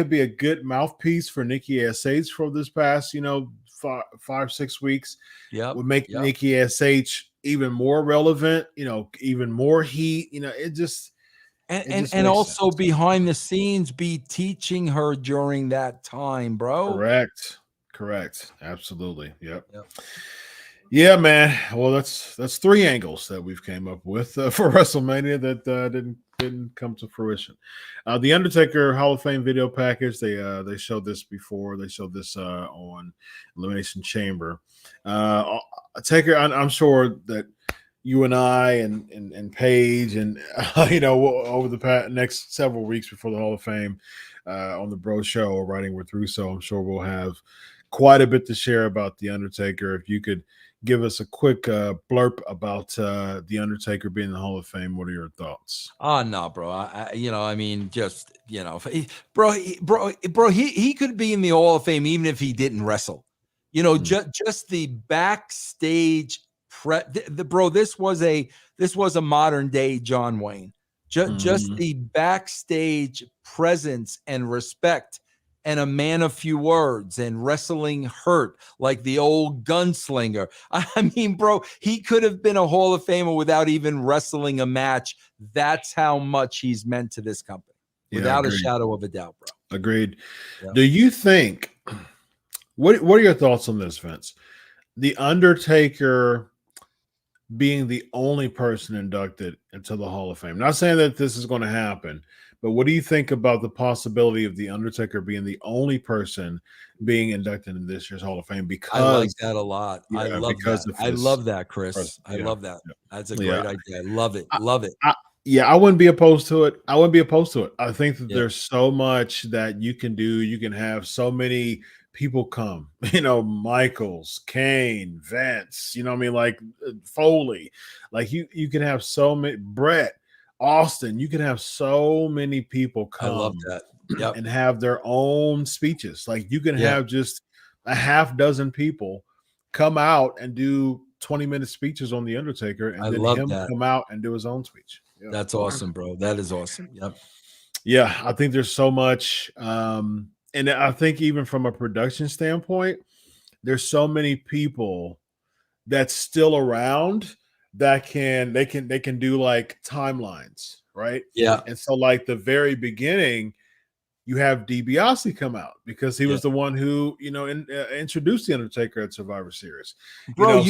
be a good mouthpiece for Nikki ASH for this past 5-6 weeks. Yeah, would make Nikki ASH even more relevant. Even more heat. It just. And also sense. Behind the scenes, be teaching her during that time, bro. Correct. Correct. Absolutely. Yep. Yep. Yeah, man. Well, that's three angles that we've came up with for WrestleMania that didn't come to fruition. The Undertaker Hall of Fame video package. They showed this before. They showed this on Elimination Chamber. Taker. I'm sure that you and I and Paige and over the next several weeks before the Hall of Fame on the Bro Show or writing with Russo, I'm sure we'll have quite a bit to share about the Undertaker. If you could give us a quick blurb about the Undertaker being in the Hall of Fame, what are your thoughts? Oh no, bro. I mean, just bro, he could be in the Hall of Fame even if he didn't wrestle. Just the backstage bro. This was a modern day John Wayne. Just the backstage presence and respect, and a man of few words, and wrestling hurt like the old gunslinger. I mean, bro, he could have been a Hall of Famer without even wrestling a match. That's how much he's meant to this company, without a shadow of a doubt, bro. Agreed. Yeah. Do you think, what are your thoughts on this, Vince? The Undertaker being the only person inducted into the Hall of Fame. Not saying that this is going to happen, but what do you think about the possibility of the Undertaker being the only person being inducted in this year's Hall of Fame? Because I like that a lot. I love that. I love that, Chris. I love that. That's a great idea. I love it. Love it. I wouldn't be opposed to it. I think that there's so much that you can do. You can have so many people come, Michaels, Kane, Vince, like Foley, like you can have so many, Bret, Austin, you can have so many people come. I love that. Yep. And have their own speeches. Like you can have just a half dozen people come out and do 20-minute speeches on the Undertaker, and then him come out and do his own speech. Yeah. That's awesome, bro. That is awesome. Yep. Yeah, I think there's so much. And I think even from a production standpoint, there's so many people that's still around that they can do like timelines, right? Yeah. And so like the very beginning, you have DiBiase come out because he was the one who introduced the Undertaker at Survivor Series. Bro,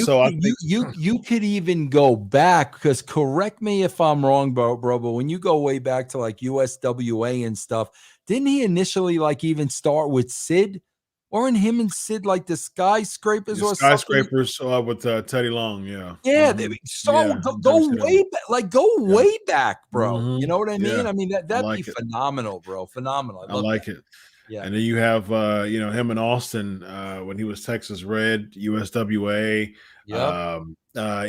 you could even go back, because correct me if I'm wrong, bro, but when you go way back to like USWA and stuff, didn't he initially like even start with Sid? Weren't him and Sid like the Skyscrapers or Skyscrapers with Teddy Long? Yeah. Yeah. Go way back, way back, bro. You know what I mean? Yeah. I mean, that'd be phenomenal, bro. Phenomenal. I like it. Yeah. And then you have him and Austin when he was Texas Red, USWA.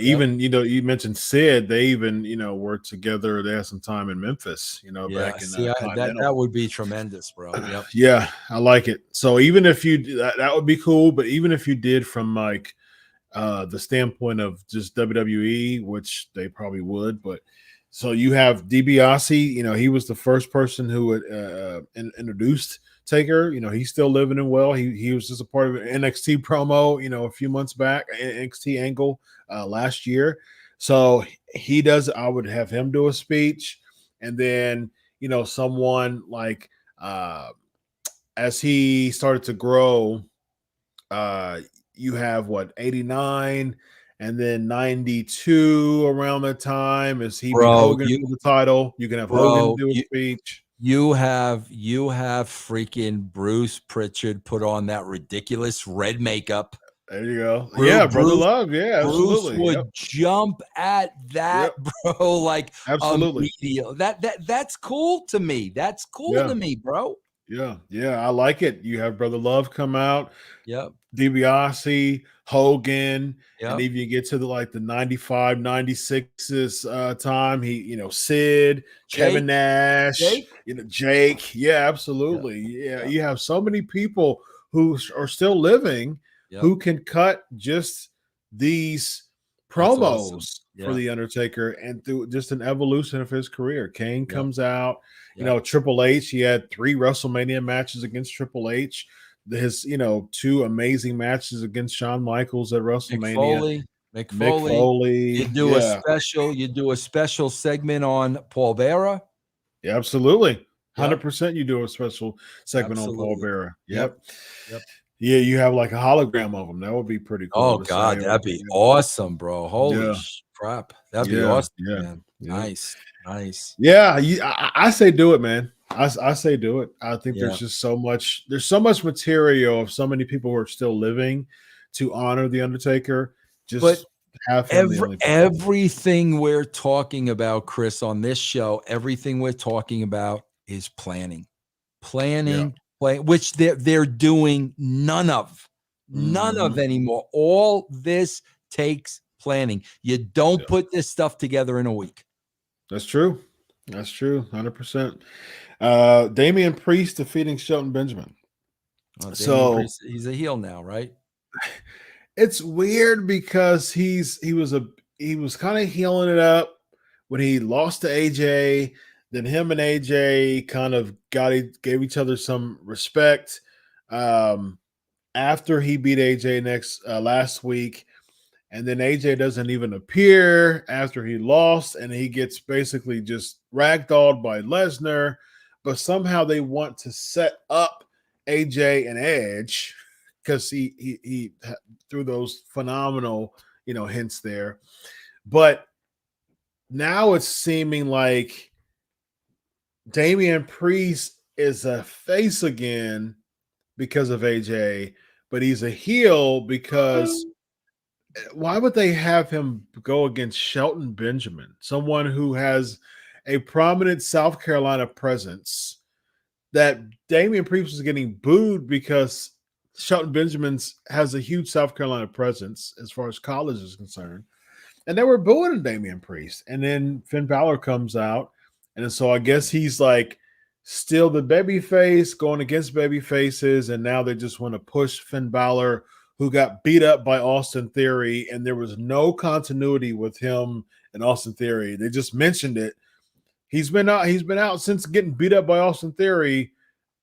Even you mentioned Sid, they even were together. They had some time in Memphis, back in that would be tremendous, bro. Yep. Yeah, I like it. So even if you that would be cool, but even if you did from like the standpoint of just WWE, which they probably would, but so you have DiBiase, he was the first person who would introduced Taker. He's still living and well. He was just a part of an NXT promo, a few months back, NXT angle last year. So he does. I would have him do a speech, and then someone like as he started to grow, you have 89. And then 92 around that time as he beat Hogan for the title. You can have Hogan do a speech. You have freaking Bruce Pritchard put on that ridiculous red makeup. There you go. Brother Love. Yeah, absolutely. Bruce would jump at that, bro. Like absolutely. That's cool to me. That's cool to me, bro. Yeah, I like it. You have Brother Love come out. Yep. DiBiase, Hogan, and even you get to the 95, 96's time. He, Sid, Kevin Nash, Jake. Yeah, absolutely. Yeah, you have so many people who are still living who can cut just these promos for the Undertaker and through just an evolution of his career. Kane comes out. Triple H. He had 3 WrestleMania matches against Triple H. His, 2 amazing matches against Shawn Michaels at WrestleMania. Mick Foley. You do a special segment on Paul Bearer. Yeah, absolutely. 100%. You do a special segment on Paul Bearer. Yep. Yeah, you have like a hologram of him. That would be pretty cool Oh to God, say. that'd be awesome, bro. Holy Yeah, crap. That'd be yeah, awesome, yeah, man. yeah. Nice. Nice. Yeah, I say do it, man. I say do it. I think Yeah. there's just so much. There's so much material of so many people who are still living to honor the Undertaker. But Just have him the only person. everything we're talking about, Chris, on this show, everything we're talking about is planning. Yeah. Which they're doing none of Mhm. anymore. All this takes planning. You don't Yeah. put this stuff together in a week. That's true. That's true. 100%. Damian Priest defeating Shelton Benjamin. Damian So Priest, he's a heel now, right? it's weird because he was kind of healing it up when he lost to AJ. Then him and AJ kind of gave each other some respect. Um, After he beat AJ last week, and then AJ doesn't even appear after he lost, and he gets basically just ragdolled by Lesnar. But somehow they want to set up AJ and Edge because he threw those phenomenal hints there. But now it's seeming like Damian Priest is a face again because of AJ, but he's a heel because why would they have him go against Shelton Benjamin, someone who has a prominent South Carolina presence? That Damian Priest was getting booed because Shelton Benjamin's has a huge South Carolina presence as far as college is concerned. And they were booing Damian Priest. And then Finn Balor comes out. And so I guess he's like still the baby face going against baby faces. And now they just want to push Finn Balor, who got beat up by Austin Theory. And there was no continuity with him and Austin Theory. They just mentioned it. He's been out since getting beat up by Austin Theory,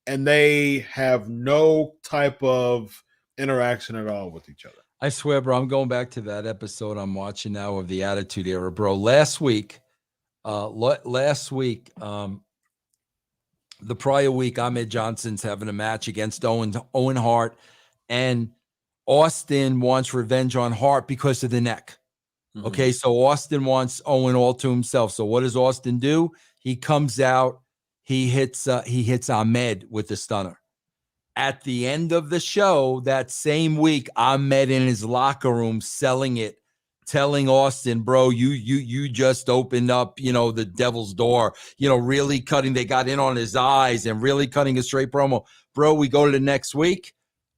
and they have no type of interaction at all with each other. I swear, bro, I'm going back to that episode I'm watching now of the Attitude Era, bro. Last week, the prior week, Ahmed Johnson's having a match against Owen Hart, and Austin wants revenge on Hart because of the neck. Mhm. Okay, so Austin wants Owen all to himself. So what does Austin do? He comes out, he hits Ahmed with the stunner. At the end of the show that same week, Ahmed in his locker room selling it, telling Austin, bro, you just opened up, the devil's door, really cutting. They got in on his eyes and really cutting a straight promo. Bro, we go to the next week.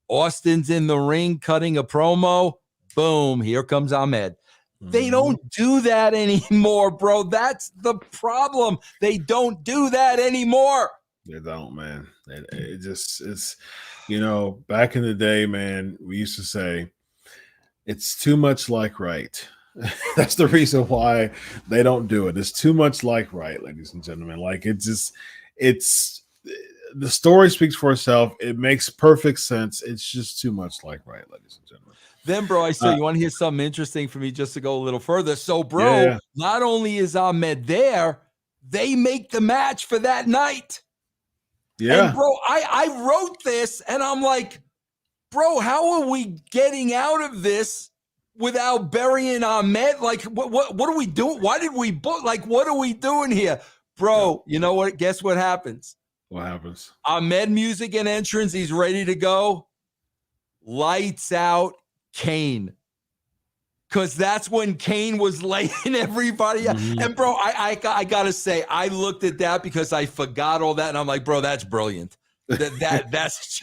Austin's in the ring cutting a promo. Boom, here comes Ahmed. They don't do that anymore, bro. That's the problem. They don't do that anymore. They don't, man. It's back in the day, man, we used to say it's too much like right. That's the reason why they don't do it. It's too much like right, ladies and gentlemen. Like it's the story speaks for itself. It makes perfect sense. It's just too much like right, ladies and gentlemen. Then, bro, I say, you want to hear something interesting for me just to go a little further? So, bro, Yeah. not only is Ahmed there, they make the match for that night. Yeah. And, bro, I wrote this, and I'm like, bro, how are we getting out of this without burying Ahmed? Like, what are we doing? Why did we book? Like, what are we doing here? Bro, you know what? Guess what happens? What happens? Ahmed music and entrance. He's ready to go. Lights out. Kane, because that's when Kane was laying everybody out. And bro, I gotta say, I looked at that because I forgot all that, and I'm like, bro, that's brilliant. That's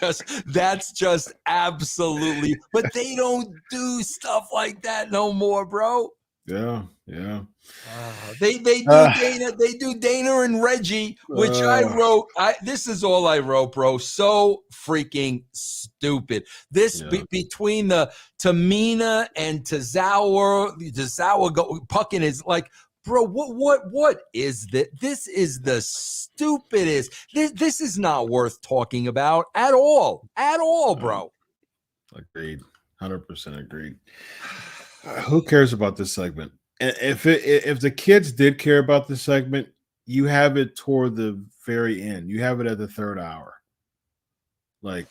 just absolutely. But they don't do stuff like that no more, bro. Yeah. They do Dana and Reggie, which I wrote. This is all I wrote, bro. So freaking stupid. This between the Tamina and Tozawa pucking is like, bro. What is that? This is the stupidest. This is not worth talking about at all, bro. Agreed. 100% agreed. Who cares about this segment? And if the kids did care about this segment, you have it toward the very end. You have it at the third hour. Like,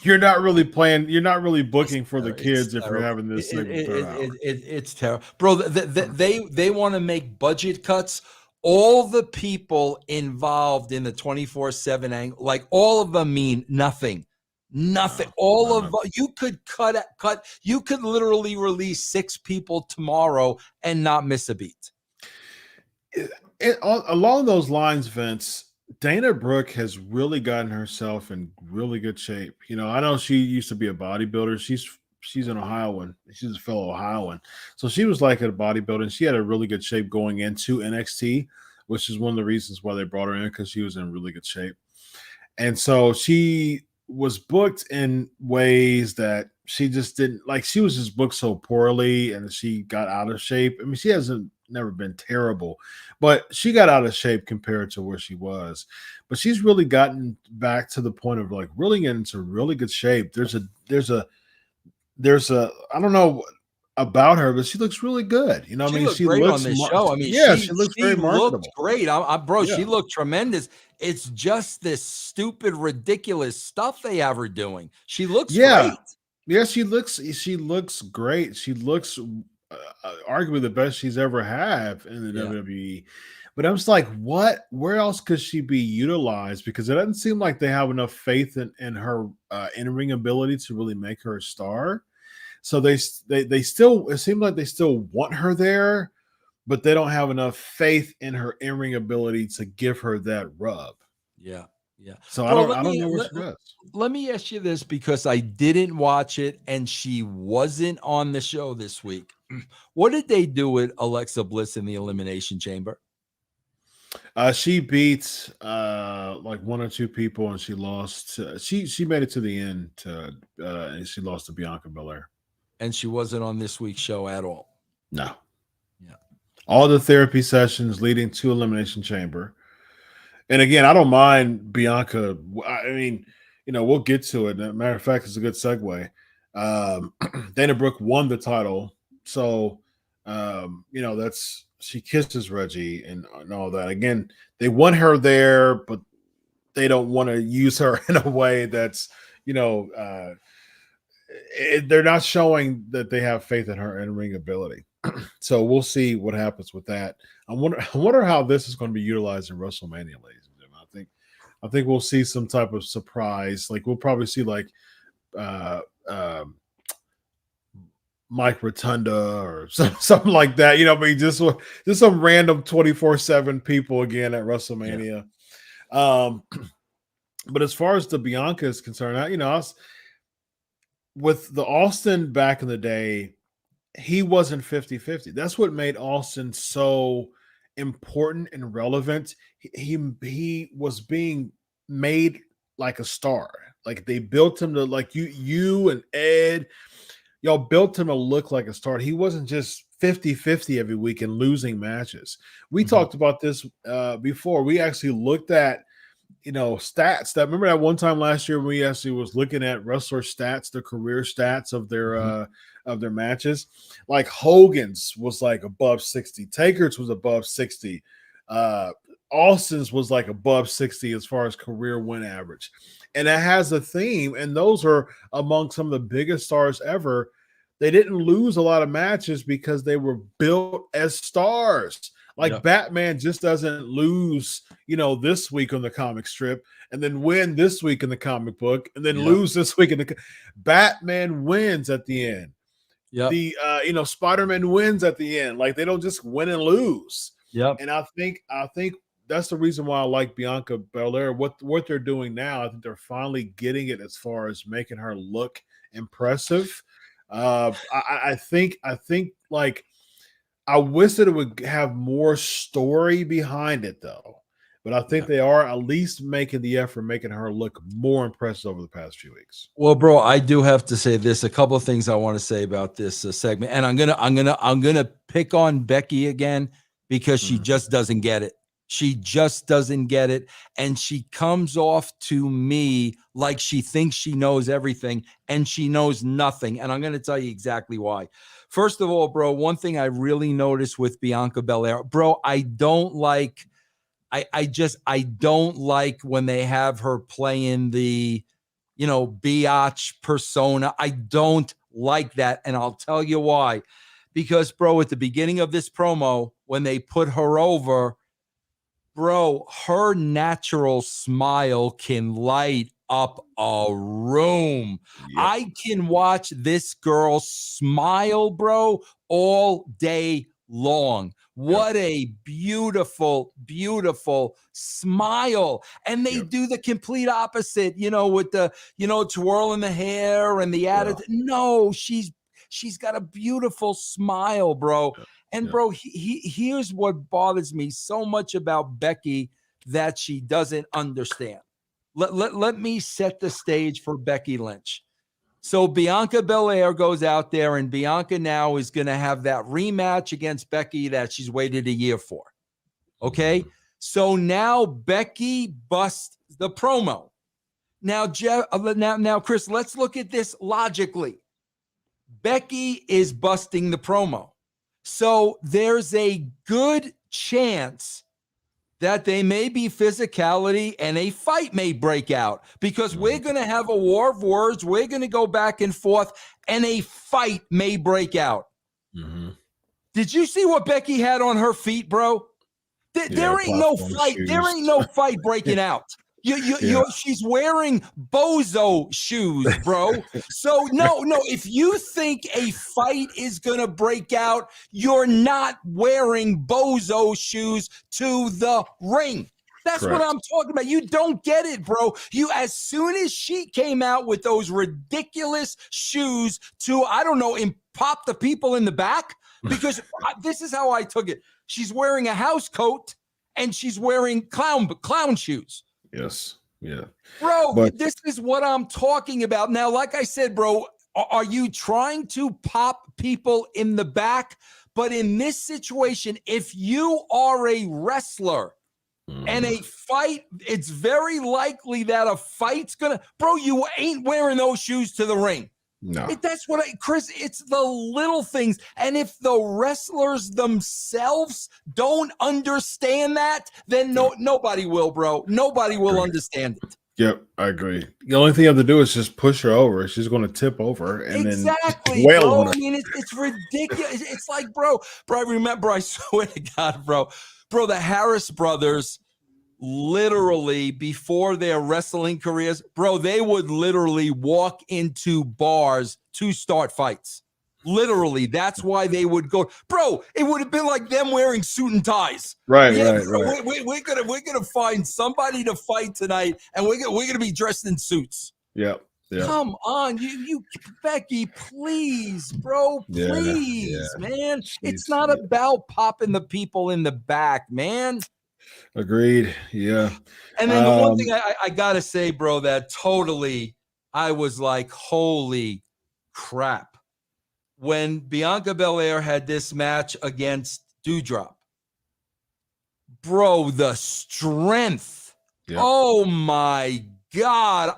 You're not really playing. You're not really booking for the It's kids if you're terrible. having this segment third hour. It's terrible, bro. They want to make budget cuts. All the people involved in the 24/7 angle, like all of them, mean nothing. Nothing. No, All no, of no. you could cut. You could literally release 6 people tomorrow and not miss a beat. Along those lines, Vince, Dana Brooke has really gotten herself in really good shape. You know, I know she used to be a bodybuilder. She's an Ohioan. She's a fellow Ohioan. So she was like a bodybuilder, and she had a really good shape going into NXT, which is one of the reasons why they brought her in, because she was in really good shape. And so she was booked in ways that she just didn't like. She was just booked so poorly, and she got out of shape. I mean, she hasn't never been terrible, but she got out of shape compared to where she was. But she's really gotten back to the point of like really getting into really good shape. There's a I don't know about her, but she looks really good. You know, I She mean, looked she great on looks this show. I mean, yeah, she looks she very looked marketable. great. Bro, Yeah. she looked tremendous. It's just this stupid, ridiculous stuff they have her doing. She looks Yeah. great. Yeah, she looks great. She looks arguably the best she's ever had in the Yeah, WWE. But I was like, what? Where else could she be utilized? Because it doesn't seem like they have enough faith in her in-ring ability to really make her a star. So they still, it seems like they still want her there, but they don't have enough faith in her in-ring ability to give her that rub. yeah, yeah. So I Bro, don't I don't know where she does. let me ask you this because I didn't watch it and she wasn't on the show this week. What did they do with Alexa Bliss in the Elimination Chamber? She beat like one or two people, and she lost. She made it to the end, and she lost to Bianca Belair. And she wasn't on this week's show at all. No, Yeah. all the therapy sessions leading to Elimination Chamber. And again, I don't mind Bianca. I mean, you know, we'll get to it. Matter of fact, it's a good segue. Um, Dana Brooke won the title, so you know that's she kisses Reggie and all that. Again, they want her there, but they don't want to use her in a way that's you know they're not showing that they have faith in her in ring ability. So we'll see what happens with that. I wonder how this is going to be utilized in WrestleMania, ladies and gentlemen. I think we'll see some type of surprise. Like we'll probably see like uh, um Mike Rotunda or something like that. You know, I mean, just some random 24/7 people again at Yeah. WrestleMania. Um, but as far as the Bianca is concerned, I was with the Austin back in the day, he wasn't 50-50. That's what made Austin so important and relevant. He was being made like a star. Like they built him to like you and Ed, y'all built him to look like a star. He wasn't just 50-50 every week and losing matches. We Mhm. talked about this before. We actually looked at stats. That remember that one time last year we actually was looking at wrestler stats, the career stats Mhm. of their matches. Like Hogan's was like above 60, Taker's was above 60, uh Austin's was like above 60 as far as career win average. And it has a theme, and those are among some of the biggest stars ever. They didn't lose a lot of matches because they were built as stars. Like Yep. Batman just doesn't lose, this week on the comic strip and then win this week in the comic book and then Yep. lose this week in the Batman wins at the end. Yep. The Spider-Man wins at the end. Like they don't just win and lose. Yep. And I think that's the reason why I like Bianca Belair. What they're doing now, I think they're finally getting it as far as making her look impressive. I think like I wish that it would have more story behind it, though. But I think Yeah. they are at least making the effort, making her look more impressive over the past few weeks. Well, bro, I do have to say this. A couple of things I want to say about this segment, and I'm gonna pick on Becky again because she Mhm. just doesn't get it. She just doesn't get it, and she comes off to me like she thinks she knows everything, and she knows nothing. And I'm going to tell you exactly why. First of all, bro, one thing I really noticed with Bianca Belair, bro, I don't like. I don't like when they have her playing the biatch persona. I don't like that. And I'll tell you why. Because, bro, at the beginning of this promo, when they put her over, bro, her natural smile can light up a room. Yep. I can watch this girl smile, bro, all day long. What a beautiful, beautiful smile. And they do the complete opposite, with the, twirling the hair and the attitude. No, she's got a beautiful smile, bro. And bro, here's what bothers me so much about Becky that she doesn't understand. Let me set the stage for Becky Lynch. So Bianca Bel-Air goes out there, and Bianca now is going to have that rematch against Becky that she's waited a year for. Okay? So now Becky busts the promo. Now, Chris, let's look at this logically. Becky is busting the promo. So there's a good chance that they may be physicality and a fight may break out because we're going to have a war of words. We're going to go back and forth and a fight may break out. Did you see what Becky had on her feet, bro? There ain't no fight. Shoes. There ain't no fight breaking out. She's wearing bozo shoes, bro. So no, if you think a fight is gonna break out, you're not wearing bozo shoes to the ring. That's Correct. What I'm talking about. You don't get it, bro. As soon as she came out with those ridiculous shoes to, I don't know, pop the people in the back, because this is how I took it. She's wearing a house coat and she's wearing clown shoes. Yes. Yeah. Bro, this is what I'm talking about. Now, like I said, bro, are you trying to pop people in the back? But in this situation, if you are a wrestler and a fight, it's very likely that a fight's bro, you ain't wearing those shoes to the ring. No. Chris, it's the little things. And if the wrestlers themselves don't understand that, then nobody will, bro. Nobody will understand it. Yep, I agree. The only thing you have to do is just push her over. She's going to tip over and then wail bro. on her. I mean, it's ridiculous. It's like, bro, I remember, I swear to God, bro, the Harris brothers, literally before their wrestling careers, bro, they would literally walk into bars to start fights. Literally, that's why they would go. Bro, it would have been like them wearing suit and ties. Right. We're gonna find somebody to fight tonight, and we're gonna be dressed in suits. Yep. Come on, you Becky, please, bro, please, man. It's not about popping the people in the back, man. Agreed. Yeah. And then the one thing I gotta say, bro, that totally I was like, holy crap. When Bianca Belair had this match against Doudrop, bro, the strength. Yep. Oh my God.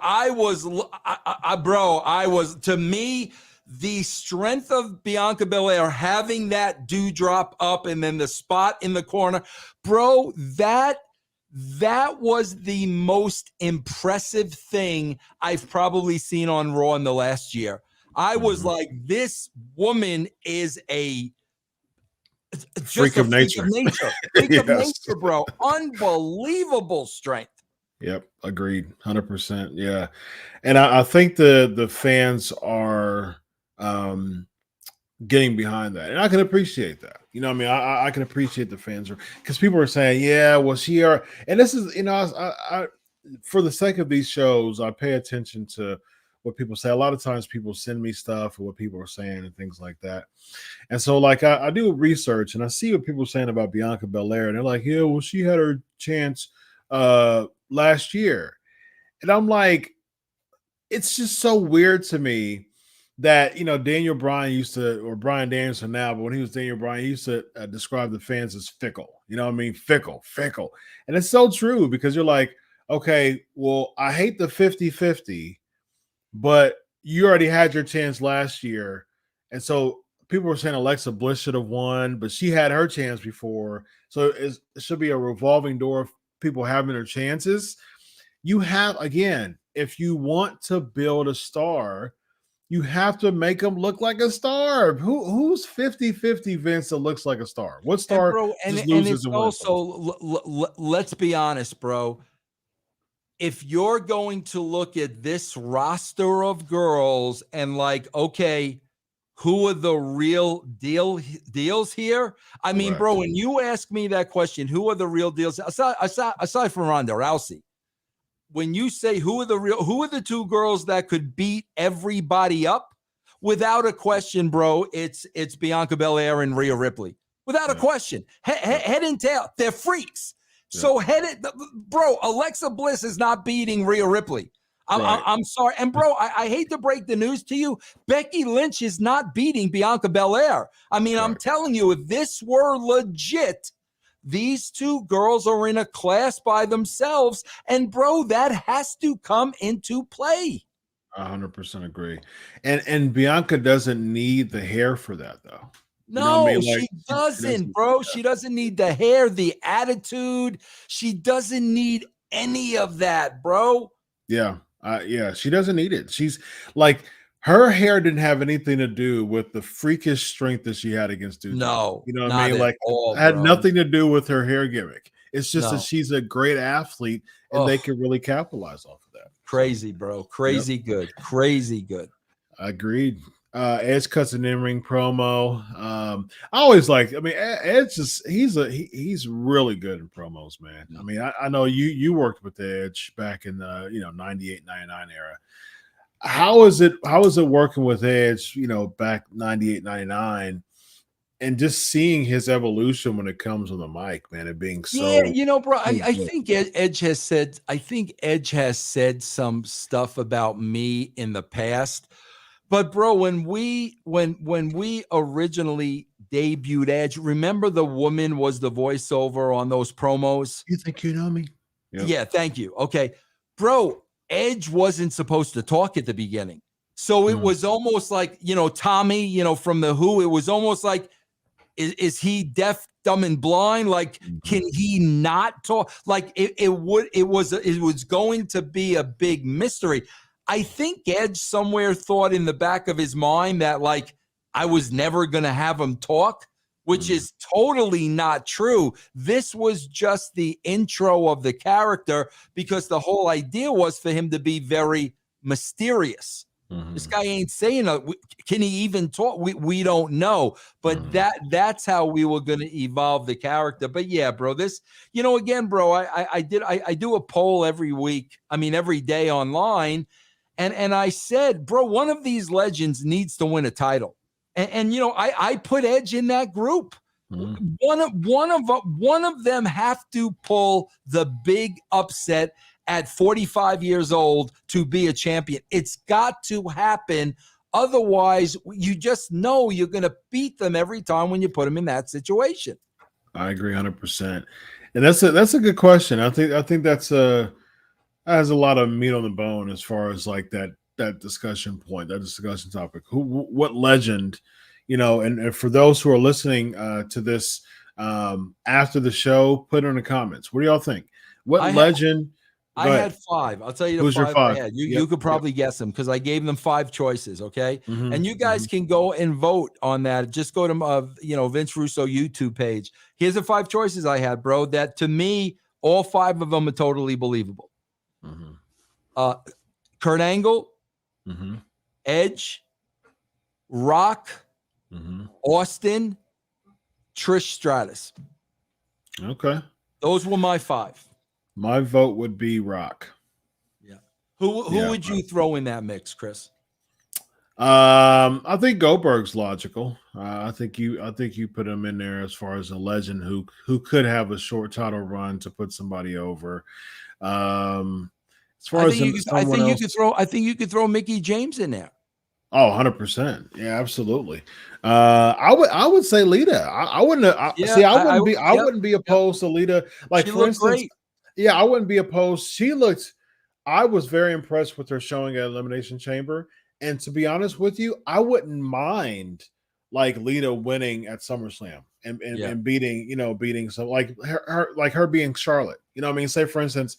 To me, the strength of Bianca Belair having that Doudrop up and then the spot in the corner, bro, that was the most impressive thing I've probably seen on Raw in the last year. I was like, this woman is freak of nature. Freak of nature, bro. Unbelievable strength. Yep, agreed, 100%. Yeah, and I think the fans are getting behind that, and I can appreciate that. You know, what I mean, I can appreciate the fans because people are saying, "Yeah, well, and this is, I for the sake of these shows, I pay attention to what people say. A lot of times people send me stuff or what people are saying and things like that. And so like I do research and I see what people are saying about Bianca Belair. And they're like, yeah, well, she had her chance last year. And I'm like, it's just so weird to me that, Daniel Bryan or Bryan Danielson now, but when he was Daniel Bryan, he used to describe the fans as fickle. You know what I mean? Fickle. And it's so true because you're like, okay, well, I hate the 50-50, but you already had your chance last year. And so people were saying Alexa Bliss should have won, but she had her chance before. So it should be a revolving door of people having their chances. You have, again, if you want to build a star, you have to make them look like a star. Who's 50-50 Vince that looks like a star? What And star bro, just and loses it's and wins? also let's be honest, bro. If you're going to look at this roster of girls and like, okay, who are the real deals here? I mean, bro, Correct. when you ask me that question, who are the real deals aside from Ronda Rousey? When you say who are the two girls that could beat everybody up, without a question, bro, it's Bianca Belair and Rhea Ripley. Without a Yeah. question. Head and tail. They're freaks. Yeah. So bro, Alexa Bliss is not beating Rhea Ripley. I'm sorry. And bro, I hate to break the news to you. Becky Lynch is not beating Bianca Belair. I mean, I'm telling you, if this were legit, these two girls are in a class by themselves. And bro, that has to come into play. 100% agree. And Bianca doesn't need the hair for that, though. You know what I No, mean? Like, she she doesn't, doesn't. bro. She doesn't need the hair, the attitude. She doesn't need any of that, bro. Yeah. Yeah, she doesn't need it. She's like, her hair didn't have anything to do with the freakish strength that she had against Dude. No, You know what I not mean? at Like, all, it had bro. nothing to do with her hair gimmick. It's just that No. she's a great athlete and they Oh, can really capitalize off of that. So, crazy, bro. Crazy good. Crazy good. agreed. Edge cuts an in-ring promo. I always like. I mean, Edge just he's really good in promos, man. I mean, I know you worked with Edge back in the 98, 99 era. How is it working with Edge? Back 98, 99, and just seeing his evolution when it comes on the mic, man, and being Yeah, so. bro, so I good. think Edge has said, some stuff about me in the past. But bro, when we originally debuted Edge, remember the woman was the voiceover on those promos? You think you know me? Yep. Yeah, thank you. Okay. Bro, Edge wasn't supposed to talk at the beginning. So it was almost like, Tommy, from the Who, it was almost like, is he deaf, dumb, and blind? Like, can he not talk? Like, it was going to be a big mystery. I think Edge somewhere thought in the back of his mind that, like, I was never going to have him talk, which is totally not true. This was just the intro of the character because the whole idea was for him to be very mysterious. This guy ain't saying, can he even talk? We don't know, but that's how we were going to evolve the character. But yeah, bro, this, again, bro, I do a poll every week. I mean, every day online. And I said, bro, one of these legends needs to win a title. And I put Edge in that group. One of them have to pull the big upset at 45 years old to be a champion. It's got to happen. Otherwise, you just know you're going to beat them every time when you put them in that situation. I agree 100%. And that's a good question. I think that has a lot of meat on the bone as far as like that discussion point, that discussion topic. What legend, and for those who are listening to this after the show, put it in the comments. What do y'all think? What legend? I had 5. I'll tell you the 5 I had. You could probably guess them because I gave them 5 choices, okay? And you guys can go and vote on that. Just go to Vince Russo YouTube page. Here's the 5 choices I had, bro, that to me, all 5 of them are totally believable. Kurt Angle, Edge, Rock, Austin, Trish Stratus. Okay. Those were my 5. My vote would be Rock. Yeah. Who would you throw in that mix, Chris? I think Goldberg's logical. I think you put him in there as far as a legend who could have a short title run to put somebody over. As far as I think you could throw Mickey James in there. Oh, 100%. Yeah, absolutely. I would say Lita. I wouldn't be opposed to Lita. Like, for instance, great. Yeah, I wouldn't be opposed. I was very impressed with her showing at Elimination Chamber. And to be honest with you, I wouldn't mind like Lita winning at SummerSlam and beating some like her being Charlotte. You know what I mean? Say for instance,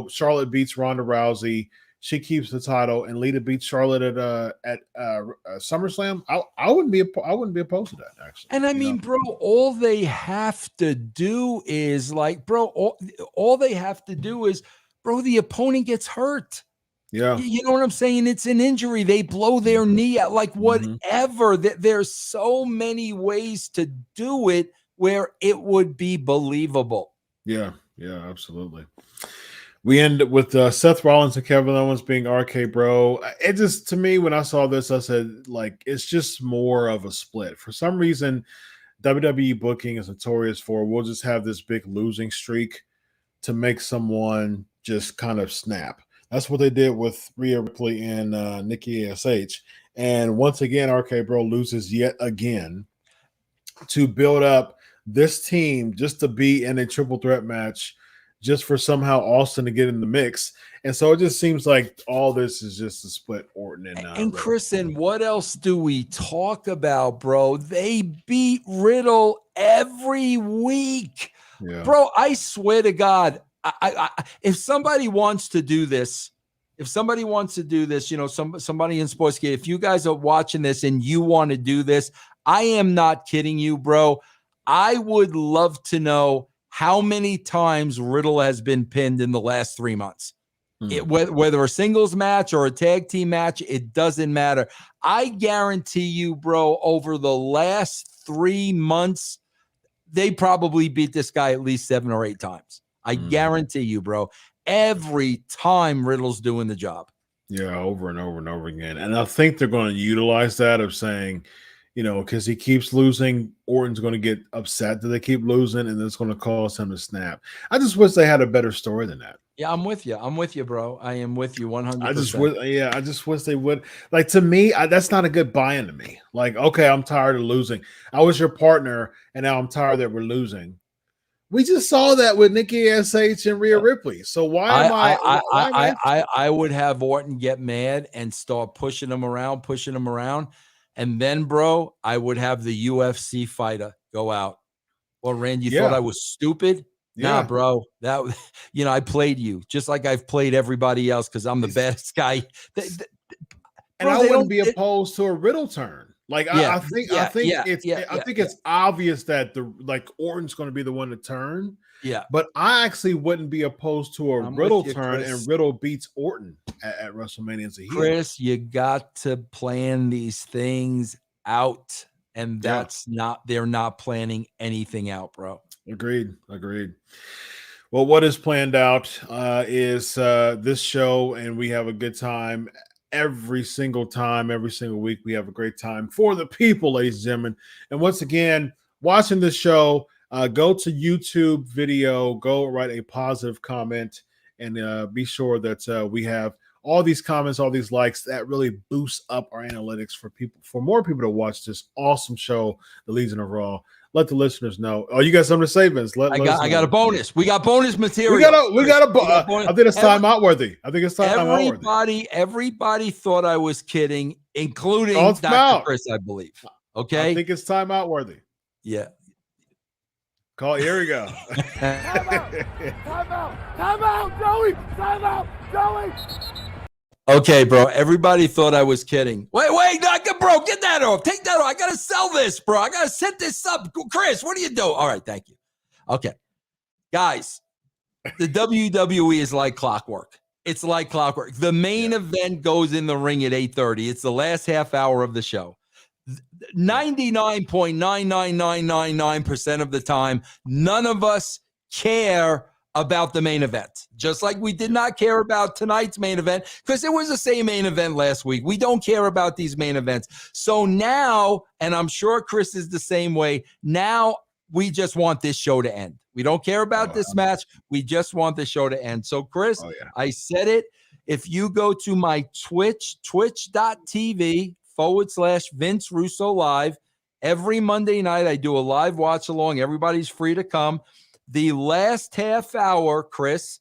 Charlotte beats Ronda Rousey. she keeps the title and Lita beats Charlotte at SummerSlam, I wouldn't be opposed to that, actually. And I mean, bro, all they have to do is like, bro, all they have to do is, bro, the opponent gets hurt. Yeah. You know what I'm saying? It's an injury. They blow their knee out, like whatever. There's so many ways to do it where it would be believable. Yeah, absolutely. We end with Seth Rollins and Kevin Owens being RK Bro. It just, to me, when I saw this, I said, like, it's just more of a split. For some reason, WWE booking is notorious for, we'll just have this big losing streak to make someone just kind of snap. That's what they did with Rhea Ripley and Nikki ASH. And once again, RK Bro loses yet again to build up this team just to be in a triple threat match, just for somehow Austin to get in the mix. And so it just seems like all this is just a split Orton and Chris, and what else do we talk about, bro? They beat Riddle every week. Yeah. Bro, I swear to God, if somebody wants to do this, you know, somebody in Sportskeeda, if you guys are watching this and you want to do this, I am not kidding you, bro. I would love to know how many times Riddle has been pinned in the last 3 months. Whether a singles match or a tag team match, it doesn't matter. I guarantee you, bro, over the last 3 months, they probably beat this guy at least 7 or 8 times. I guarantee you, bro. Every time Riddle's doing the job. Yeah, over and over and over again. And I think they're going to utilize that of saying, you know, because he keeps losing, Orton's going to get upset that they keep losing, and it's going to cause him to snap. I just wish they had a better story than that. Yeah, I'm with you. I'm with you, bro. I am with you 100%. I just wish they would. Like, to me, that's not a good buy-in to me. Like, okay, I'm tired of losing. I was your partner, and now I'm tired that we're losing. We just saw that with Nikki ASH and Rhea Ripley. So why am I would have Orton get mad and start pushing him around. And then, bro, I would have the UFC fighter go out. Well, Rand, you thought I was stupid? Yeah. Nah, bro. That, you know, I played you just like I've played everybody else because I'm the best guy. And I wouldn't be opposed to a Riddle turn. Like, I think it's obvious that Orton's going to be the one to turn. Yeah. But I actually wouldn't be opposed to a Riddle turn, and Riddle beats Orton at WrestleMania as a heel. Chris, you got to plan these things out, and they're not planning anything out, bro. Agreed. Well, what is planned out is this show, and we have a good time every single week. We have a great time for the people, ladies and gentlemen. And once again, watching this show, go to YouTube video, go write a positive comment, and be sure that we have all these comments, all these likes. That really boosts up our analytics for more people to watch this awesome show, The Legion of Raw. Let the listeners know. Oh, you got something to say, Vince? I got a bonus. We got bonus material. We got a bonus. I think it's timeout worthy. Everybody thought I was kidding, including Dr. Chris, I believe. Okay. I think it's timeout worthy. Yeah. Here we go. Time out, Joey. Okay, bro. Everybody thought I was kidding. Wait, bro, get that off. Take that off. I got to sell this, bro. I got to set this up. Chris, what are you doing? All right, thank you. Okay. Guys, the WWE is like clockwork. It's like clockwork. The main event goes in the ring at 8:30. It's the last half hour of the show. 99.99999% of the time, none of us care about the main event, just like we did not care about tonight's main event because it was the same main event last week. We don't care about these main events. So now, and I'm sure Chris is the same way, now we just want this show to end. We don't care about this match. We just want the show to end. So, Chris, I said it. If you go to my twitch.tv/Vince Russo Live, every Monday night I do a live watch along. Everybody's free to come. The last half hour, Chris,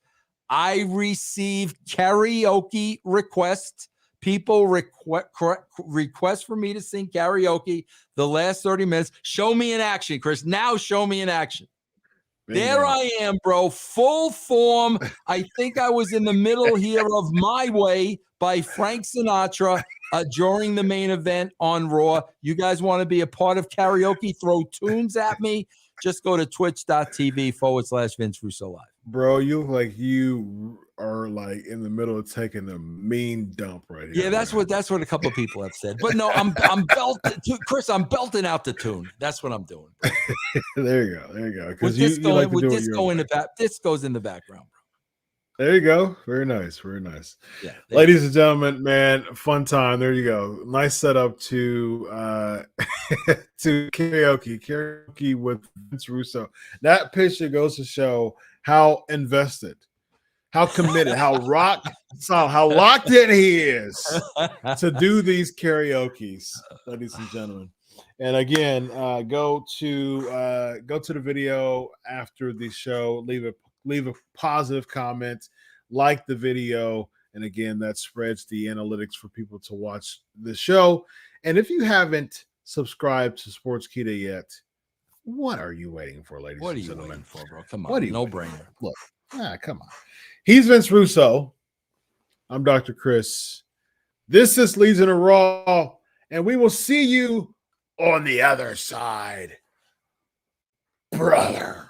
I receive karaoke requests. People request for me to sing karaoke the last 30 minutes. Show me in action, Chris. Now show me in action. There I am, bro. Full form. I think I was in the middle here of My Way by Frank Sinatra during the main event on Raw. You guys want to be a part of karaoke? Throw tunes at me. Just go to twitch.tv/Vince Russo Live. Bro, you look like you are like in the middle of taking a mean dump right here. Yeah, that's what a couple of people have said. But no, I'm belting, Chris. I'm belting out the tune. That's what I'm doing. There you go. Because With you like to with do disco in the back. Disco's in the background, bro. There you go. Very nice. Yeah, ladies and gentlemen, man, fun time. There you go. Nice setup to to karaoke with Vince Russo. That picture goes to show how invested, how committed, how locked in he is to do these karaokes, ladies and gentlemen. And again, go to the video after the show. Leave a positive comment, like the video, and again, that spreads the analytics for people to watch the show. And if you haven't subscribed to Sportskeeda yet, what are you waiting for, ladies and gentlemen? What are you waiting for, bro? Come on, no brainer. Look, come on. He's Vince Russo. I'm Dr. Chris. This is Legion of Raw, and we will see you on the other side, brother.